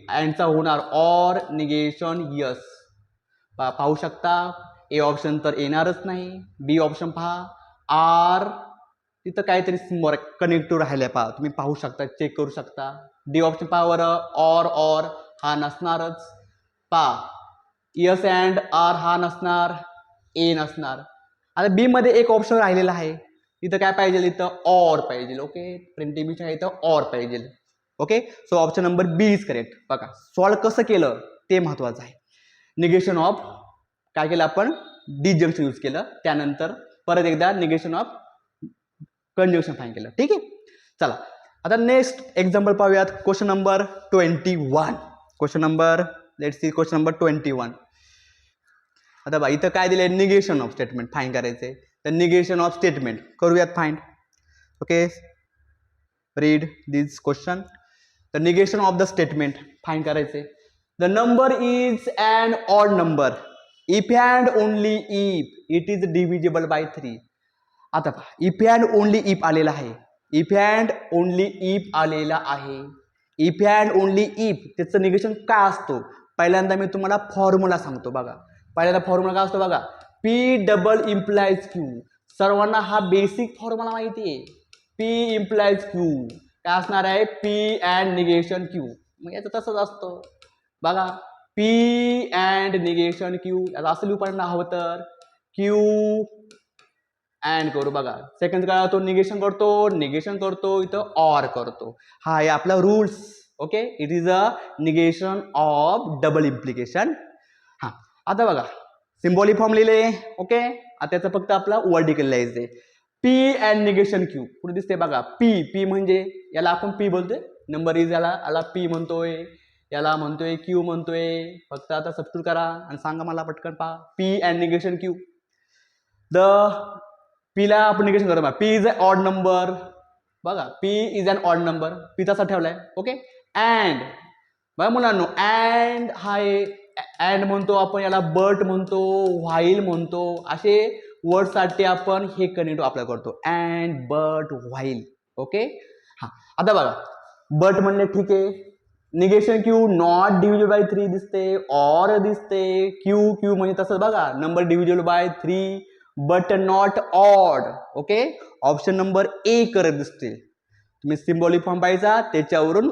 अँडचा होणार और निगेशन यस. पाहू शकता ए ऑप्शन तर येणारच नाही. बी ऑप्शन पहा आर तिथं काहीतरी कनेक्टिव्ह राहिले पहा तुम्ही पाहू शकता चेक करू शकता. डी ऑप्शन पहा बरं और हा नसणारच. पहा यस अँड आर हा नसणार ए नसणार. आता बी मध्ये एक ऑप्शन राहिलेला आहे इथं काय पाहिजे इथं और पाहिजे. ओके, प्रिंटिंग आहे इथं और पाहिजे. Okay, so option number B is correct. बघा सॉल्व कसं केलं ते महत्वाचं आहे. निगेशन ऑफ काय केलं आपण डिजंक्शन यूज केलं. त्यानंतर परत एकदा निगेशन ऑफ कंजंक्शन फाईंड केलं. ठीक आहे, चला आता नेक्स्ट एक्झाम्पल पाहूयात. Question number 21. Question number let's see question number 21. आता बघा इथं काय दिलंय, निगेशन ऑफ स्टेटमेंट फाइंड करायचंय. तर निगेशन ऑफ स्टेटमेंट करूयात find. Okay, read this question. The negation of the statement find करायचे. The number is an odd number if and only if it is divisible by 3. आता पहा, if and only if आलेला आहे. If and only if आलेला आहे. If and only if त्याचं negation काय असतो, पहिल्यांदा मी तुम्हाला फॉर्म्युला सांगतो. बघा पहिल्यांदा फॉर्म्युला काय असतो बघा, पी डबल इम्प्लाइज क्यू. सर्वांना हा बेसिक फॉर्म्युला माहिती आहे. पी इम्प्लाइज क्यू काय असणार आहे, पी अँड निगेशन क्यू. मग याचं तसंच असतं बघा, पी अँड निगेशन क्यू. याचं असं लिहू पण हवं तर क्यू अँड करू. बघा सेकंड काय तो निगेशन करतो इथं ऑर करतो. हा आहे आपला rules. Okay, it is a negation of double implication. हा आता बघा सिम्बॉलिक फॉर्म लिहिले. ओके, आता त्याचं फक्त आपला वर्डिकल लिहायचंय. पी अँड निगेशन क्यू कुठे दिसते बघा, पी म्हणजे याला आपण पी बोलतोय. नंबर इज याला पी म्हणतोय, याला म्हणतोय क्यू म्हणतोय. फक्त आता सबस्टिट्यूट करा आणि सांगा मला पटकन. पहा P and negation Q. The पीला आपण निगेशन करतो. P is a odd number. बघा P is an odd number, P तसा ठेवलाय. ओके, अँड बघा मुलांनो, अँड हाय अँड म्हणतो आपण, याला बट म्हणतो, व्हाईल म्हणतो. असे वर्डसाठी आपण हे कनेक्टिव्ह अप्लाय करतो, अँड बट व्हाईल. ओके, हा आता बघा बट म्हणले ठीक आहे. Negation Q not divisible by 3 दिसते, ऑर दिसते. क्यू म्हणजे तसंच बघा, number divisible by 3 but not odd. Okay, option number ए करत दिसते. तुम्ही सिम्बॉलिक फॉर्म पाहिजा, त्याच्यावरून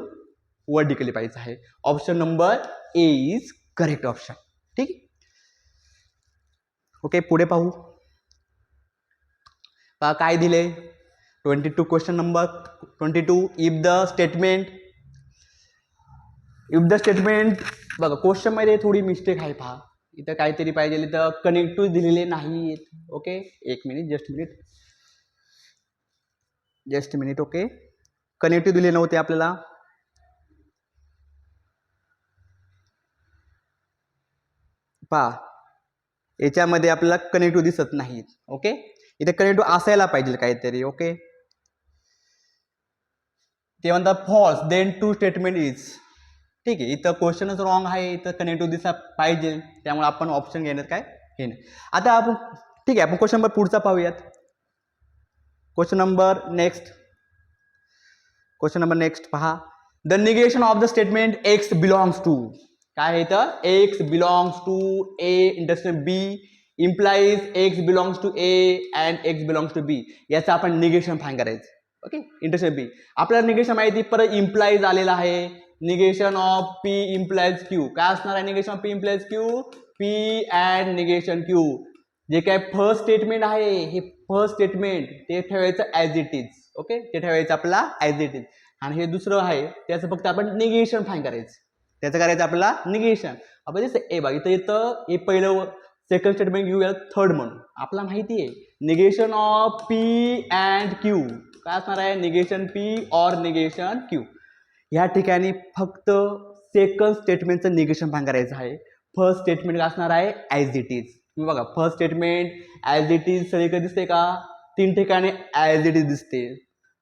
वर्डिकली पाहिजे आहे. Option number A is correct option. ठीक. ओके, पुढे पाहू. पहा काय दिले 22 question number 22. If the statement बघा क्वेश्चन मध्ये थोडी मिस्टेक आहे. पहा इथं काहीतरी पाहिजे, इथं कनेक्टिव्ह दिलेले नाहीत. ओके, एक minute, just minute. Okay, connective दिले नव्हते आपल्याला. पहा याच्यामध्ये आपल्याला कनेक्टिव्ह दिसत नाहीत. ओके, इथे कनेक्टिव्ह असायला पाहिजे काहीतरी. ओके, ते म्हणतात false then two statement is. ठीक आहे, इथं क्वेश्चनच रॉंग आहे, इथं कनेक्टिव्ह दिसा पाहिजे, त्यामुळे आपण ऑप्शन घेण्यात काय हे नाही. आता आपण ठीक आहे, आपण क्वेश्चन नंबर पुढचा पाहूयात. क्वेश्चन नंबर नेक्स्ट पहा. The negation of the statement X belongs to. काय आहे इथं, X belongs to A intersection B implies X belongs to A and X belongs to B. याचं आपण निगेशन फाइंड करायचं. Okay, intersection B आपल्याला negation माहिती, परत इम्प्लाइज आलेला आहे. Negation of P implies Q काय असणार आहे, negation of P implies Q, P and negation Q. जे काय फर्स्ट स्टेटमेंट आहे, हे फर्स्ट स्टेटमेंट ते ठेवायचं ॲज इट इज. ओके, ते ठेवायचं आपला ॲज इट इज. आणि हे दुसरं आहे त्याचं फक्त आपण निगेशन फाइंड करायचं. त्याचं करायचं आपल्याला निगेशन. आपण जसं ए बघा इथं हे पहिलं सेकंड स्टेटमेंट घेऊया थर्ड म्हणून. आपल्याला माहिती आहे negation of P and Q काय असणार आहे, negation P or negation Q. या ठिकाणी फक्त सेकंड स्टेटमेंटचं निगेशन फाइंड करायचं आहे. फर्स्ट स्टेटमेंट काय असणार आहे, ॲज इट इज. तुम्ही बघा first statement as it is सगळीकडे दिसते का, 3 ठिकाणी ॲज इट इज दिसते.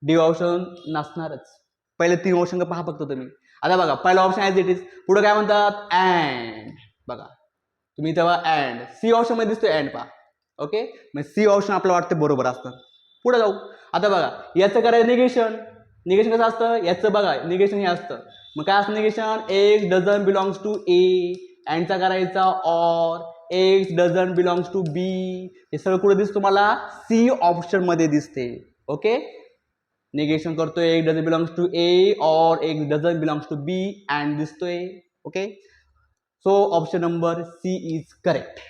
डी ऑप्शन नसणारच. पहिले 3 ऑप्शन पहा फक्त तुम्ही. आता बघा पहिला ऑप्शन ॲज इट इज, पुढे काय म्हणतात अँड. बघा तुम्ही तेव्हा अँड सी ऑप्शन मध्ये दिसतोय अँड पहा. ओके, मग सी ऑप्शन आपल्याला वाटतं बरोबर असतं. पुढे जाऊ. आता बघा याचं करायचं निगेशन. निगेशन कसं असतं याचं, बघा निगेशन हे असतं. मग काय असतं negation, X doesn't belongs to A. अँडचा करायचा or X doesn't belongs to B. हे सगळं कुठे दिसतं तुम्हाला, सी ऑप्शन मध्ये दिसते. ओके, निगेशन करतोय X doesn't belongs to A or X doesn't belongs to B and दिसतोय. Okay, so option number C is correct.